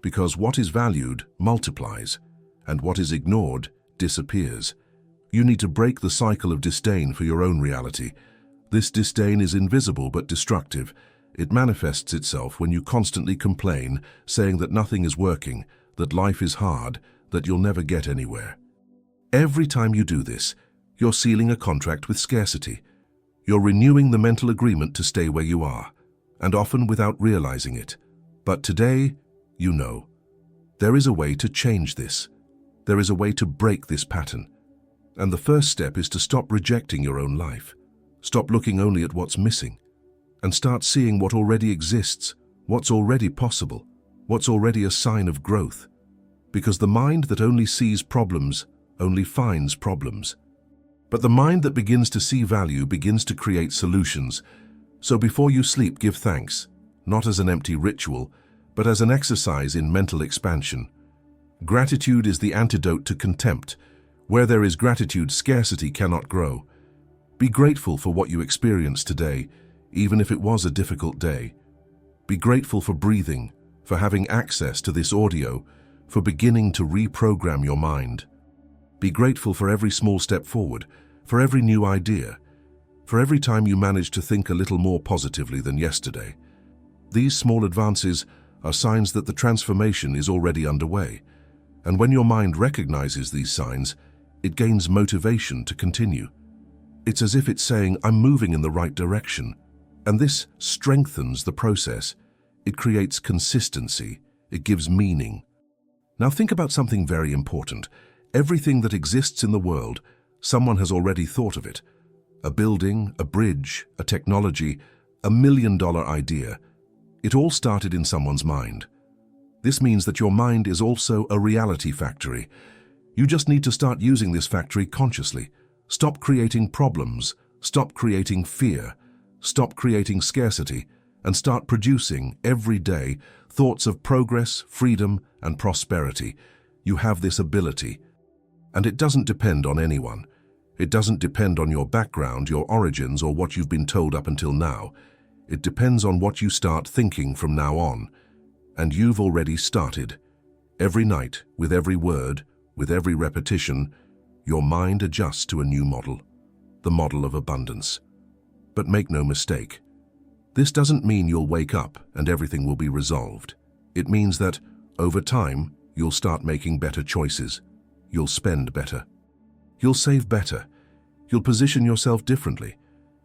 Because what is valued multiplies, and what is ignored disappears. You need to break the cycle of disdain for your own reality. This disdain is invisible but destructive. It manifests itself when you constantly complain, saying that nothing is working, that life is hard, that you'll never get anywhere. Every time you do this, you're sealing a contract with scarcity. You're renewing the mental agreement to stay where you are, and often without realizing it. But today, you know, there is a way to change this. There is a way to break this pattern. And the first step is to stop rejecting your own life. Stop looking only at what's missing, and start seeing what already exists, what's already possible, what's already a sign of growth. Because the mind that only sees problems only finds problems. But the mind that begins to see value begins to create solutions. So before you sleep, give thanks, not as an empty ritual, but as an exercise in mental expansion. Gratitude is the antidote to contempt. Where there is gratitude, scarcity cannot grow. Be grateful for what you experienced today, even if it was a difficult day. Be grateful for breathing, for having access to this audio, for beginning to reprogram your mind. Be grateful for every small step forward, for every new idea, for every time you manage to think a little more positively than yesterday. These small advances are signs that the transformation is already underway. And when your mind recognizes these signs, it gains motivation to continue. It's as if it's saying, I'm moving in the right direction. And this strengthens the process. It creates consistency. It gives meaning. Now think about something very important. Everything that exists in the world, someone has already thought of it. A building, a bridge, a technology, $1 million idea. It all started in someone's mind. This means that your mind is also a reality factory. You just need to start using this factory consciously. Stop creating problems, stop creating fear, stop creating scarcity, and start producing, every day, thoughts of progress, freedom, and prosperity. You have this ability. And it doesn't depend on anyone. It doesn't depend on your background, your origins, or what you've been told up until now. It depends on what you start thinking from now on. And you've already started. Every night, with every word, with every repetition, your mind adjusts to a new model, the model of abundance. But make no mistake, this doesn't mean you'll wake up and everything will be resolved. It means that, over time, you'll start making better choices. You'll spend better. You'll save better. You'll position yourself differently.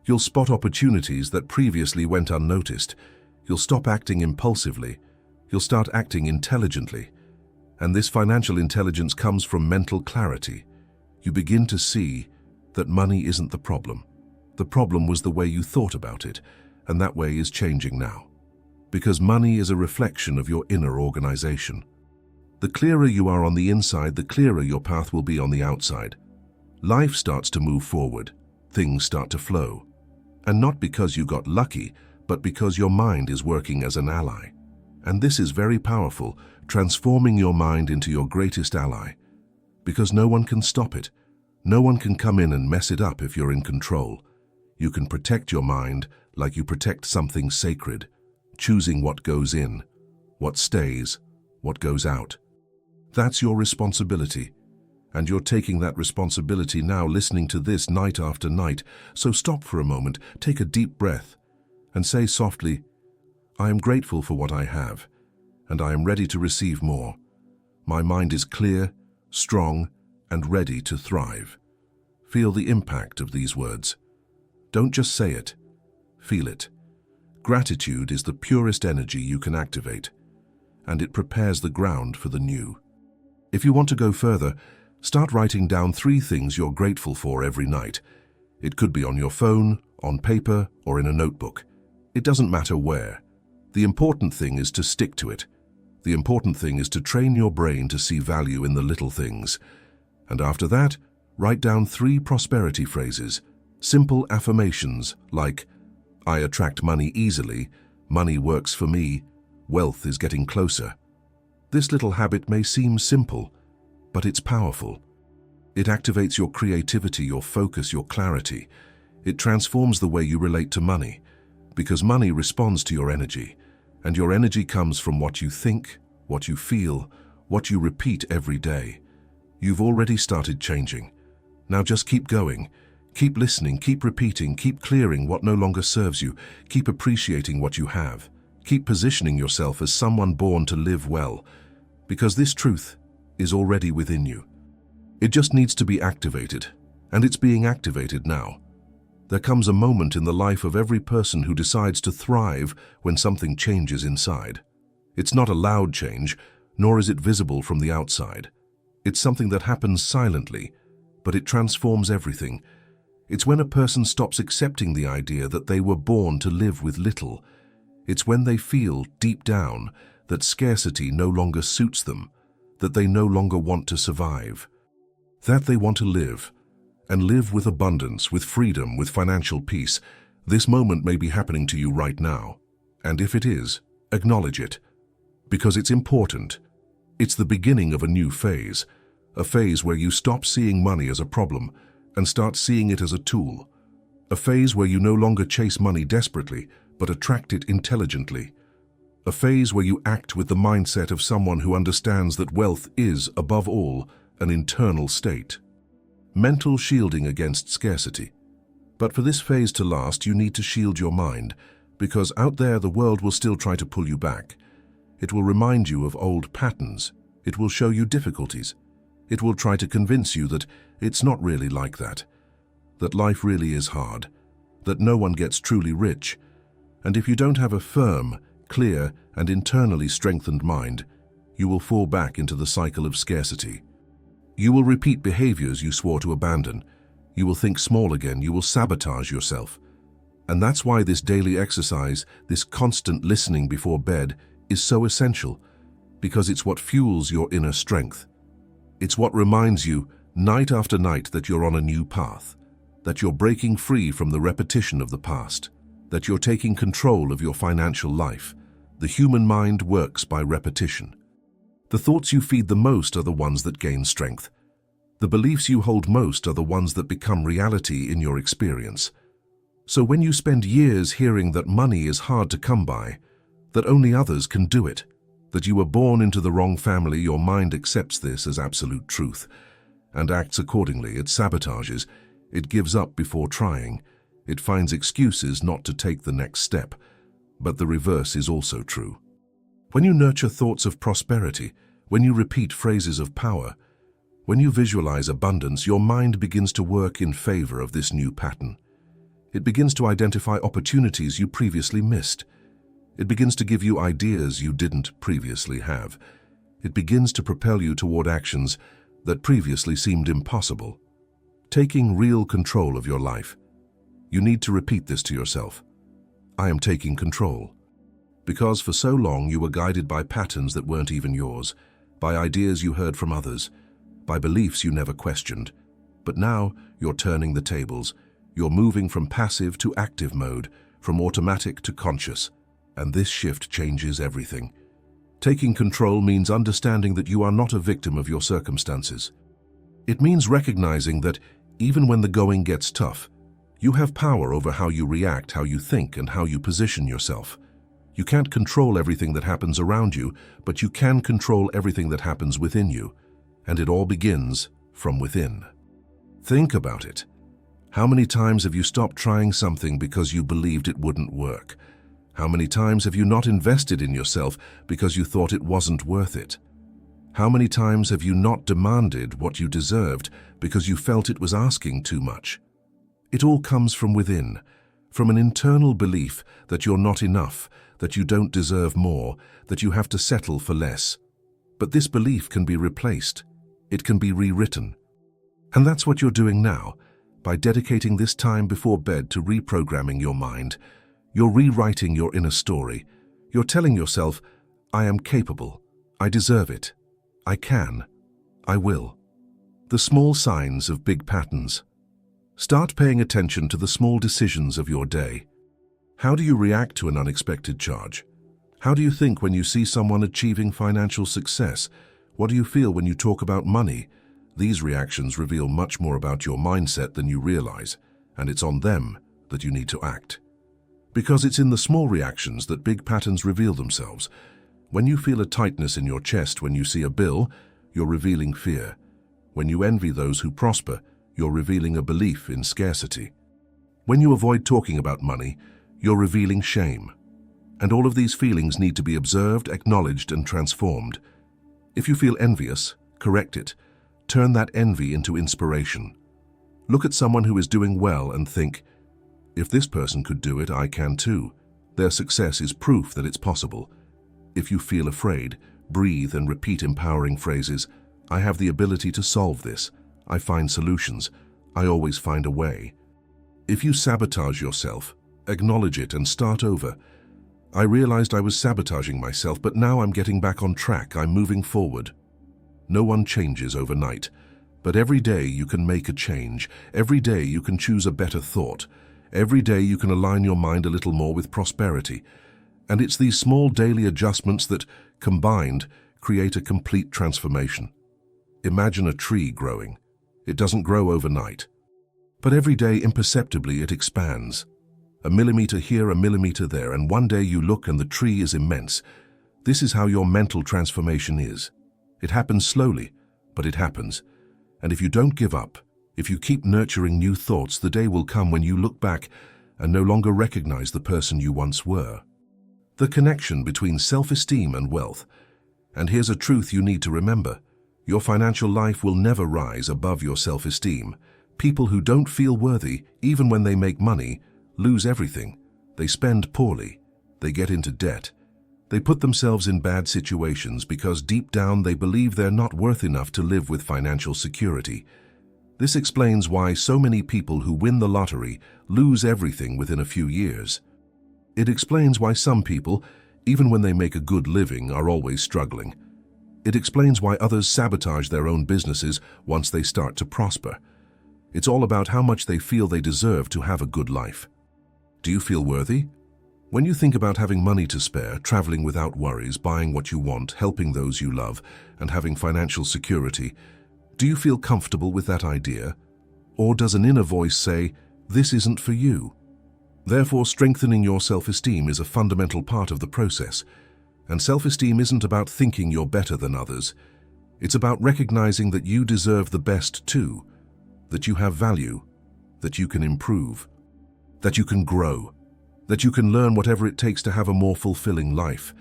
You'll spot opportunities that previously went unnoticed. You'll stop acting impulsively. You'll start acting intelligently. And this financial intelligence comes from mental clarity. You begin to see that money isn't the problem. The problem was the way you thought about it, and that way is changing now. because money is a reflection of your inner organization. The clearer you are on the inside, the clearer your path will be on the outside. Life starts to move forward, things start to flow. And not because you got lucky, but because your mind is working as an ally. And this is very powerful, transforming your mind into your greatest ally. Because no one can stop it. No one can come in and mess it up if you're in control. You can protect your mind like you protect something sacred, choosing what goes in, what stays, what goes out. That's your responsibility. And you're taking that responsibility now, listening to this night after night. So stop for a moment, take a deep breath, and say softly, I am grateful for what I have, and I am ready to receive more. My mind is clear, strong, and ready to thrive. Feel the impact of these words. Don't just say it, feel it. Gratitude is the purest energy you can activate, and it prepares the ground for the new. If you want to go further, start writing down 3 things you're grateful for every night. It could be on your phone, on paper, or in a notebook. It doesn't matter where. The important thing is to stick to it. The important thing is to train your brain to see value in the little things. And after that, write down 3 prosperity phrases, simple affirmations like, I attract money easily, money works for me, wealth is getting closer. This little habit may seem simple, but it's powerful. It activates your creativity, your focus, your clarity. It transforms the way you relate to money, because money responds to your energy, and your energy comes from what you think, what you feel, what you repeat every day. You've already started changing. Now just keep going. Keep listening, keep repeating, keep clearing what no longer serves you, keep appreciating what you have. Keep positioning yourself as someone born to live well, because this truth is already within you. It just needs to be activated, and it's being activated now. There comes a moment in the life of every person who decides to thrive when something changes inside. It's not a loud change, nor is it visible from the outside. It's something that happens silently, but it transforms everything. It's when a person stops accepting the idea that they were born to live with little. It's when they feel, deep down, that scarcity no longer suits them, that they no longer want to survive, that they want to live, and live with abundance, with freedom, with financial peace. This moment may be happening to you right now, and if it is, acknowledge it, because it's important. It's the beginning of a new phase, a phase where you stop seeing money as a problem and start seeing it as a tool, a phase where you no longer chase money desperately, but attract it intelligently, a phase where you act with the mindset of someone who understands that wealth is, above all, an internal state. Mental shielding against scarcity. But for this phase to last, you need to shield your mind, because out there the world will still try to pull you back. It will remind you of old patterns. It will show you difficulties. It will try to convince you that it's not really like that life really is hard, that no one gets truly rich. And if you don't have a firm, clear, and internally strengthened mind, you will fall back into the cycle of scarcity. You will repeat behaviors you swore to abandon. You will think small again. You will sabotage yourself. And that's why this daily exercise, this constant listening before bed, is so essential, because it's what fuels your inner strength. It's what reminds you, night after night, that you're on a new path, that you're breaking free from the repetition of the past, that you're taking control of your financial life. The human mind works by repetition. The thoughts you feed the most are the ones that gain strength. The beliefs you hold most are the ones that become reality in your experience. So when you spend years hearing that money is hard to come by, that only others can do it, that you were born into the wrong family, your mind accepts this as absolute truth and acts accordingly. It sabotages, it gives up before trying, it finds excuses not to take the next step. But the reverse is also true. When you nurture thoughts of prosperity, when you repeat phrases of power, when you visualize abundance, your mind begins to work in favor of this new pattern. It begins to identify opportunities you previously missed. It begins to give you ideas you didn't previously have. It begins to propel you toward actions that previously seemed impossible. Taking real control of your life. You need to repeat this to yourself. I am taking control. Because for so long you were guided by patterns that weren't even yours, by ideas you heard from others, by beliefs you never questioned. But now you're turning the tables. You're moving from passive to active mode, from automatic to conscious. And this shift changes everything. Taking control means understanding that you are not a victim of your circumstances. It means recognizing that even when the going gets tough, you have power over how you react, how you think, and how you position yourself. You can't control everything that happens around you, but you can control everything that happens within you. And it all begins from within. Think about it. How many times have you stopped trying something because you believed it wouldn't work? How many times have you not invested in yourself because you thought it wasn't worth it? How many times have you not demanded what you deserved because you felt it was asking too much? It all comes from within, from an internal belief that you're not enough, that you don't deserve more, that you have to settle for less. But this belief can be replaced. It can be rewritten. And that's what you're doing now, by dedicating this time before bed to reprogramming your mind. You're rewriting your inner story. You're telling yourself, I am capable. I deserve it. I can. I will. The small signs of big patterns. Start paying attention to the small decisions of your day. How do you react to an unexpected charge? How do you think when you see someone achieving financial success? What do you feel when you talk about money? These reactions reveal much more about your mindset than you realize, and it's on them that you need to act. Because it's in the small reactions that big patterns reveal themselves. When you feel a tightness in your chest when you see a bill, you're revealing fear. When you envy those who prosper, you're revealing a belief in scarcity. When you avoid talking about money, you're revealing shame. And all of these feelings need to be observed, acknowledged, and transformed. If you feel envious, correct it. Turn that envy into inspiration. Look at someone who is doing well and think, if this person could do it, I can too. Their success is proof that it's possible. If you feel afraid, breathe and repeat empowering phrases. I have the ability to solve this. I find solutions. I always find a way. If you sabotage yourself, acknowledge it and start over. I realized I was sabotaging myself, but now I'm getting back on track. I'm moving forward. No one changes overnight, but every day you can make a change. Every day you can choose a better thought. Every day you can align your mind a little more with prosperity. And it's these small daily adjustments that, combined, create a complete transformation. Imagine a tree growing. It doesn't grow overnight. But every day, imperceptibly, it expands. A millimeter here, a millimeter there, and one day you look and the tree is immense. This is how your mental transformation is. It happens slowly, but it happens. And if you don't give up, if you keep nurturing new thoughts, the day will come when you look back and no longer recognize the person you once were. The connection between self-esteem and wealth. And here's a truth you need to remember. Your financial life will never rise above your self-esteem. People who don't feel worthy, even when they make money, lose everything. They spend poorly. They get into debt. They put themselves in bad situations because deep down they believe they're not worth enough to live with financial security. This explains why so many people who win the lottery lose everything within a few years. It explains why some people, even when they make a good living, are always struggling. It explains why others sabotage their own businesses once they start to prosper. It's all about how much they feel they deserve to have a good life. Do you feel worthy? When you think about having money to spare, traveling without worries, buying what you want, helping those you love, and having financial security, do you feel comfortable with that idea? Or does an inner voice say, this isn't for you? Therefore, strengthening your self-esteem is a fundamental part of the process. And self-esteem isn't about thinking you're better than others. It's about recognizing that you deserve the best too, that you have value, that you can improve, that you can grow, that you can learn whatever it takes to have a more fulfilling life.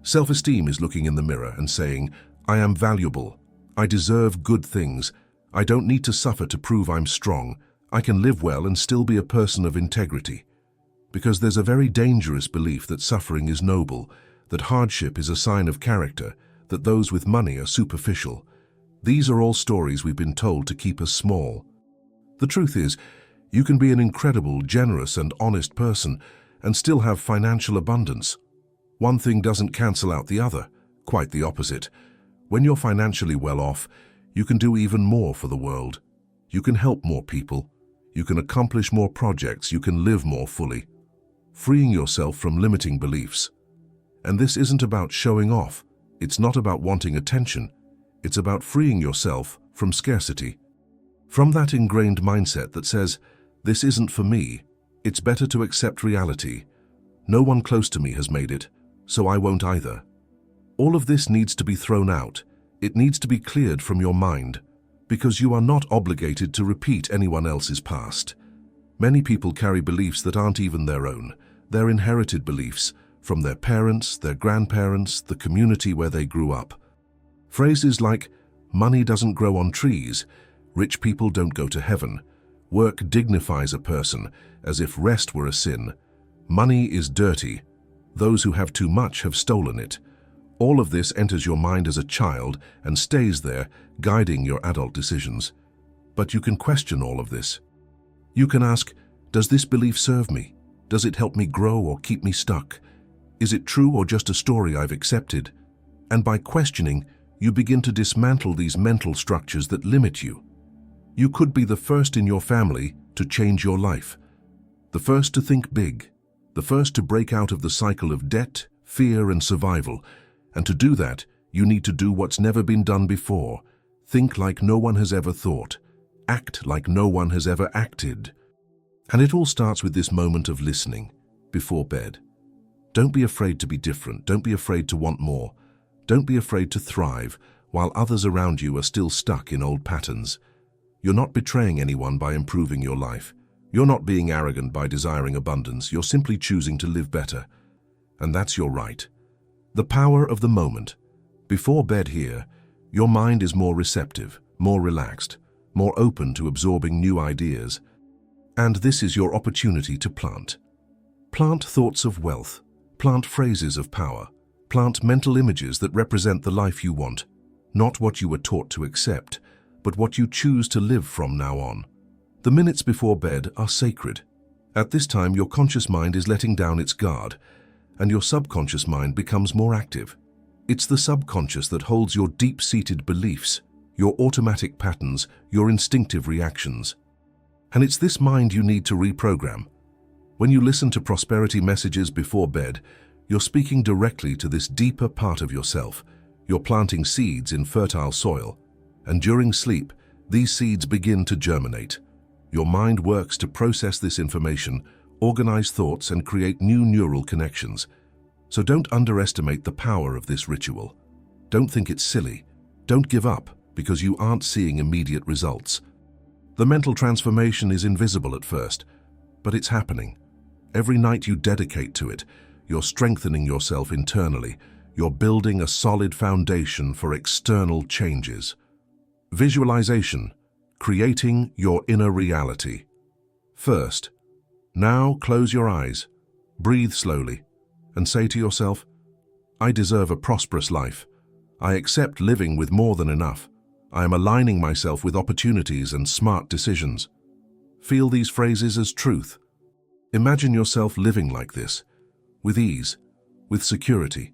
Self-esteem is looking in the mirror and saying, I am valuable. I deserve good things. I don't need to suffer to prove I'm strong. I can live well and still be a person of integrity. Because there's a very dangerous belief that suffering is noble, that hardship is a sign of character, that those with money are superficial. These are all stories we've been told to keep us small. The truth is, you can be an incredible, generous, and honest person and still have financial abundance. One thing doesn't cancel out the other, quite the opposite. When you're financially well off, you can do even more for the world. You can help more people. You can accomplish more projects. You can live more fully, freeing yourself from limiting beliefs. And this isn't about showing off. It's not about wanting attention. It's about freeing yourself from scarcity, from that ingrained mindset that says, this isn't for me. It's better to accept reality. No one close to me has made it, so I won't either. All of this needs to be thrown out. It needs to be cleared from your mind, because you are not obligated to repeat anyone else's past. Many people carry beliefs that aren't even their own. They're inherited beliefs from their parents, their grandparents, the community where they grew up. Phrases like, money doesn't grow on trees, rich people don't go to heaven, work dignifies a person, as if rest were a sin, money is dirty, those who have too much have stolen it. All of this enters your mind as a child and stays there, guiding your adult decisions. But you can question all of this. You can ask, does this belief serve me? Does it help me grow or keep me stuck? Is it true or just a story I've accepted? And by questioning, you begin to dismantle these mental structures that limit you. You could be the first in your family to change your life, the first to think big, the first to break out of the cycle of debt, fear, and survival. And to do that, you need to do what's never been done before. Think like no one has ever thought. Act like no one has ever acted. And it all starts with this moment of listening, before bed. Don't be afraid to be different. Don't be afraid to want more. Don't be afraid to thrive while others around you are still stuck in old patterns. You're not betraying anyone by improving your life. You're not being arrogant by desiring abundance. You're simply choosing to live better. And that's your right. The power of the moment. Before bed here, your mind is more receptive, more relaxed, more open to absorbing new ideas. And this is your opportunity to plant. Plant thoughts of wealth. Plant phrases of power. Plant mental images that represent the life you want. Not what you were taught to accept, but what you choose to live from now on. The minutes before bed are sacred. At this time, your conscious mind is letting down its guard, and your subconscious mind becomes more active. It's the subconscious that holds your deep-seated beliefs, your automatic patterns, your instinctive reactions. And it's this mind you need to reprogram. When you listen to prosperity messages before bed, you're speaking directly to this deeper part of yourself. You're planting seeds in fertile soil, and during sleep, these seeds begin to germinate. Your mind works to process this information, organize thoughts, and create new neural connections. So don't underestimate the power of this ritual. Don't think it's silly. Don't give up because you aren't seeing immediate results. The mental transformation is invisible at first, but it's happening. Every night you dedicate to it, you're strengthening yourself internally. You're building a solid foundation for external changes. Visualization, creating your inner reality. First, now close your eyes, breathe slowly, and say to yourself, I deserve a prosperous life. I accept living with more than enough. I am aligning myself with opportunities and smart decisions. Feel these phrases as truth. Imagine yourself living like this, with ease, with security,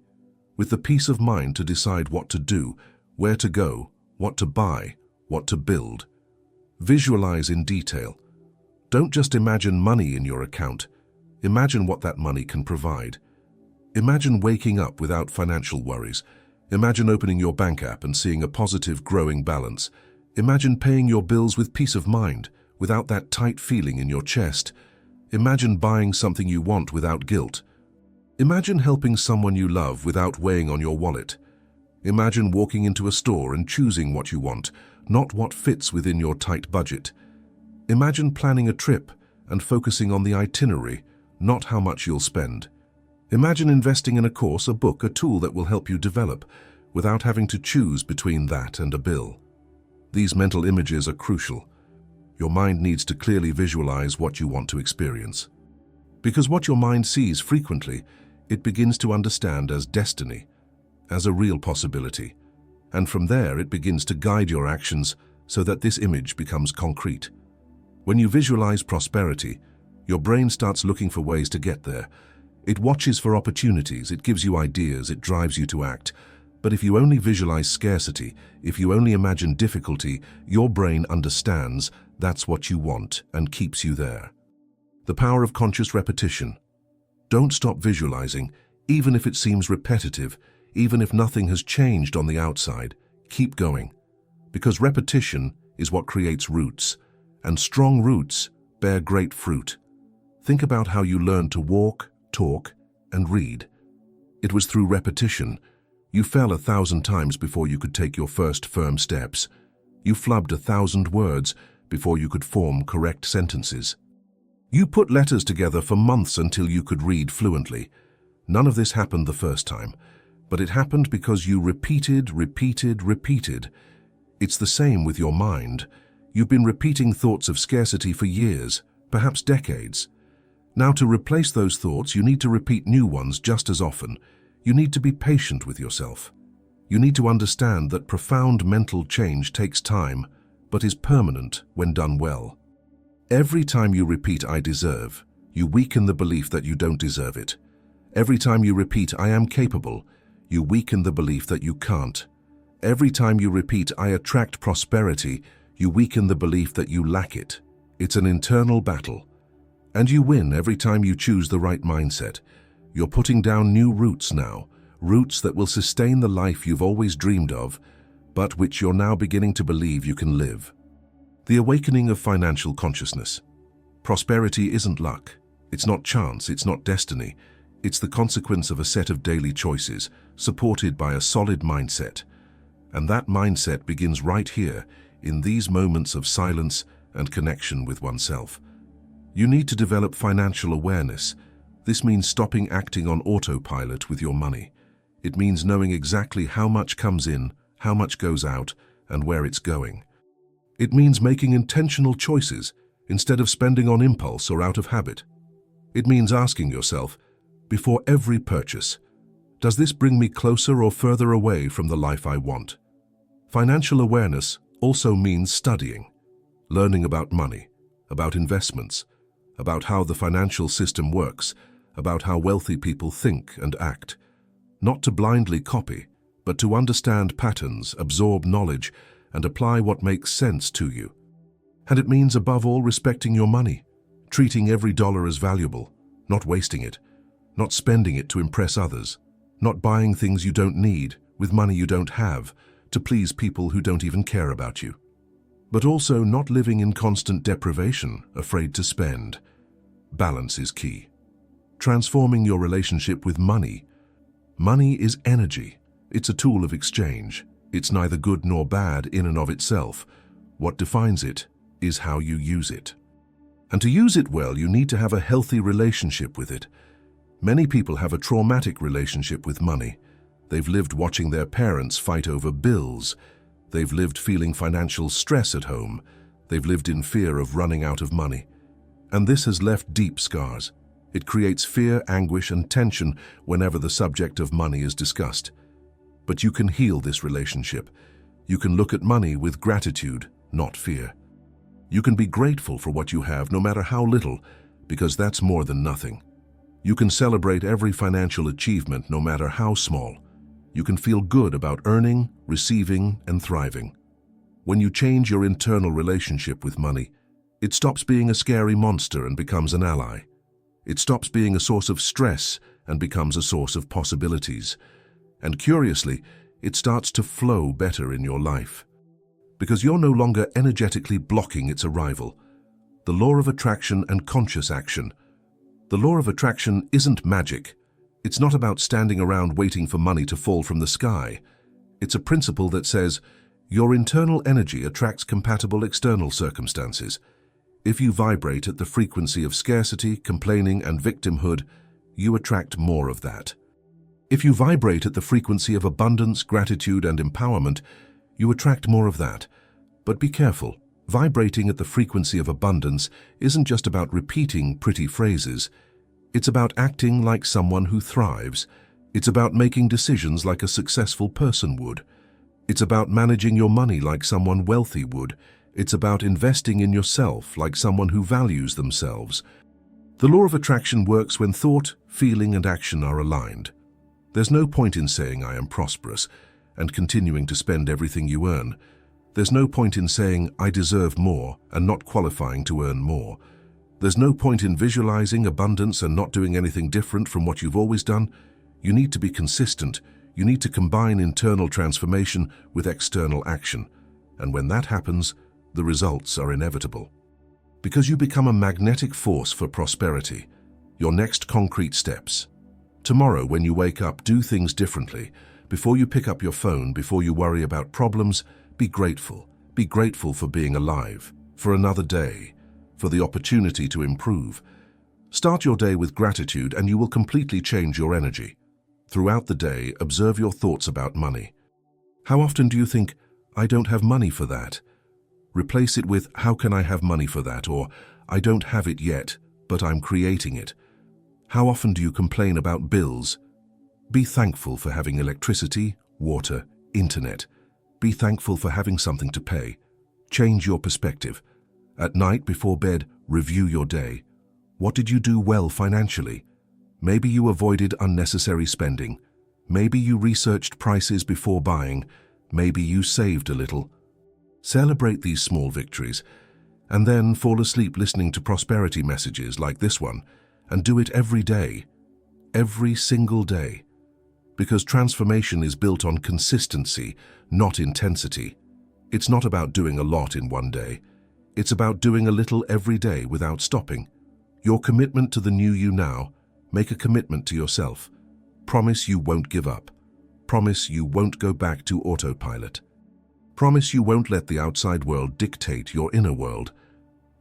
with the peace of mind to decide what to do, where to go, what to buy, what to build. Visualize in detail. Don't just imagine money in your account. Imagine what that money can provide. Imagine waking up without financial worries. Imagine opening your bank app and seeing a positive, growing balance. Imagine paying your bills with peace of mind, without that tight feeling in your chest. Imagine buying something you want without guilt. Imagine helping someone you love without weighing on your wallet. Imagine walking into a store and choosing what you want, not what fits within your tight budget. Imagine planning a trip and focusing on the itinerary, not how much you'll spend. Imagine investing in a course, a book, a tool that will help you develop, without having to choose between that and a bill. These mental images are crucial. Your mind needs to clearly visualize what you want to experience. Because what your mind sees frequently, it begins to understand as destiny, as a real possibility. And from there, it begins to guide your actions so that this image becomes concrete. When you visualize prosperity, your brain starts looking for ways to get there. It watches for opportunities, it gives you ideas, it drives you to act. But if you only visualize scarcity, if you only imagine difficulty, your brain understands that's what you want and keeps you there. The power of conscious repetition. Don't stop visualizing, even if it seems repetitive, even if nothing has changed on the outside. Keep going. Because repetition is what creates roots, and strong roots bear great fruit. Think about how you learned to walk, talk, and read. It was through repetition. You fell 1,000 times before you could take your first firm steps. You flubbed 1,000 words before you could form correct sentences. You put letters together for months until you could read fluently. None of this happened the first time, but it happened because you repeated. It's the same with your mind. You've been repeating thoughts of scarcity for years, perhaps decades. Now, to replace those thoughts, you need to repeat new ones just as often. You need to be patient with yourself. You need to understand that profound mental change takes time, but is permanent when done well. Every time you repeat "I deserve," you weaken the belief that you don't deserve it. Every time you repeat "I am capable," you weaken the belief that you can't. Every time you repeat "I attract prosperity," you weaken the belief that you lack it. It's an internal battle. And you win every time you choose the right mindset. You're putting down new roots now, roots that will sustain the life you've always dreamed of, but which you're now beginning to believe you can live. The awakening of financial consciousness. Prosperity isn't luck. It's not chance, it's not destiny. It's the consequence of a set of daily choices, supported by a solid mindset. And that mindset begins right here, in these moments of silence and connection with oneself. You need to develop financial awareness. This means stopping acting on autopilot with your money. It means knowing exactly how much comes in, how much goes out, and where it's going. It means making intentional choices instead of spending on impulse or out of habit. It means asking yourself, before every purchase, does this bring me closer or further away from the life I want? Financial awareness also means studying, learning about money, about investments, about how the financial system works, about how wealthy people think and act. Not to blindly copy, but to understand patterns, absorb knowledge, and apply what makes sense to you. And it means, above all, respecting your money, treating every dollar as valuable, not wasting it, not spending it to impress others, not buying things you don't need with money you don't have to please people who don't even care about you. But also not living in constant deprivation, afraid to spend. Balance is key. Transforming your relationship with money. Money is energy. It's a tool of exchange. It's neither good nor bad in and of itself. What defines it is how you use it. And to use it well, you need to have a healthy relationship with it. Many people have a traumatic relationship with money. They've lived watching their parents fight over bills. They've lived feeling financial stress at home. They've lived in fear of running out of money. And this has left deep scars. It creates fear, anguish, and tension whenever the subject of money is discussed. But you can heal this relationship. You can look at money with gratitude, not fear. You can be grateful for what you have, no matter how little, because that's more than nothing. You can celebrate every financial achievement, no matter how small. You can feel good about earning, receiving, and thriving. When you change your internal relationship with money, it stops being a scary monster and becomes an ally. It stops being a source of stress and becomes a source of possibilities. And curiously, it starts to flow better in your life. Because you're no longer energetically blocking its arrival. The law of attraction and conscious action. The law of attraction isn't magic. It's not about standing around waiting for money to fall from the sky. It's a principle that says, your internal energy attracts compatible external circumstances. If you vibrate at the frequency of scarcity, complaining, and victimhood, you attract more of that. If you vibrate at the frequency of abundance, gratitude, and empowerment, you attract more of that. But be careful. Vibrating at the frequency of abundance isn't just about repeating pretty phrases. It's about acting like someone who thrives. It's about making decisions like a successful person would. It's about managing your money like someone wealthy would. It's about investing in yourself like someone who values themselves. The law of attraction works when thought, feeling, and action are aligned. There's no point in saying I am prosperous and continuing to spend everything you earn. There's no point in saying I deserve more and not qualifying to earn more. There's no point in visualizing abundance and not doing anything different from what you've always done. You need to be consistent. You need to combine internal transformation with external action. And when that happens, the results are inevitable. Because you become a magnetic force for prosperity. Your next concrete steps. Tomorrow, when you wake up, do things differently. Before you pick up your phone, before you worry about problems, be grateful. Be grateful for being alive, for another day, for the opportunity to improve. Start your day with gratitude and you will completely change your energy. Throughout the day, observe your thoughts about money. How often do you think, I don't have money for that? Replace it with, how can I have money for that? Or, I don't have it yet, but I'm creating it. How often do you complain about bills? Be thankful for having electricity, water, internet. Be thankful for having something to pay. Change your perspective. At night before bed, review your day. What did you do well financially? Maybe you avoided unnecessary spending. Maybe you researched prices before buying. Maybe you saved a little. Celebrate these small victories, and then fall asleep listening to prosperity messages like this one, and do it every day, every single day. Because transformation is built on consistency, not intensity. It's not about doing a lot in one day. It's about doing a little every day without stopping. Your commitment to the new you now, make a commitment to yourself. Promise you won't give up. Promise you won't go back to autopilot. Promise you won't let the outside world dictate your inner world.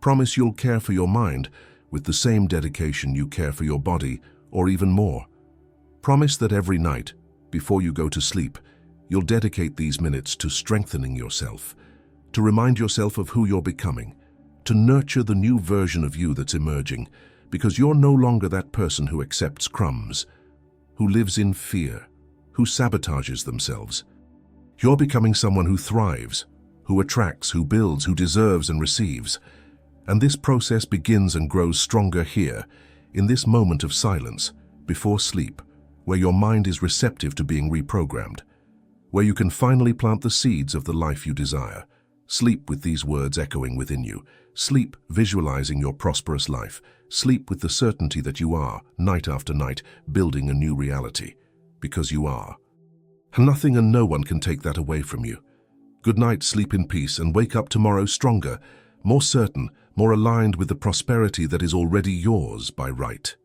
Promise you'll care for your mind with the same dedication you care for your body, or even more. Promise that every night, before you go to sleep, you'll dedicate these minutes to strengthening yourself, to remind yourself of who you're becoming, to nurture the new version of you that's emerging, because you're no longer that person who accepts crumbs, who lives in fear, who sabotages themselves. You're becoming someone who thrives, who attracts, who builds, who deserves and receives. And this process begins and grows stronger here, in this moment of silence, before sleep, where your mind is receptive to being reprogrammed, where you can finally plant the seeds of the life you desire. Sleep with these words echoing within you. Sleep visualizing your prosperous life. Sleep with the certainty that you are, night after night, building a new reality. Because you are. Nothing and no one can take that away from you. Good night, sleep in peace, and wake up tomorrow stronger, more certain, more aligned with the prosperity that is already yours by right.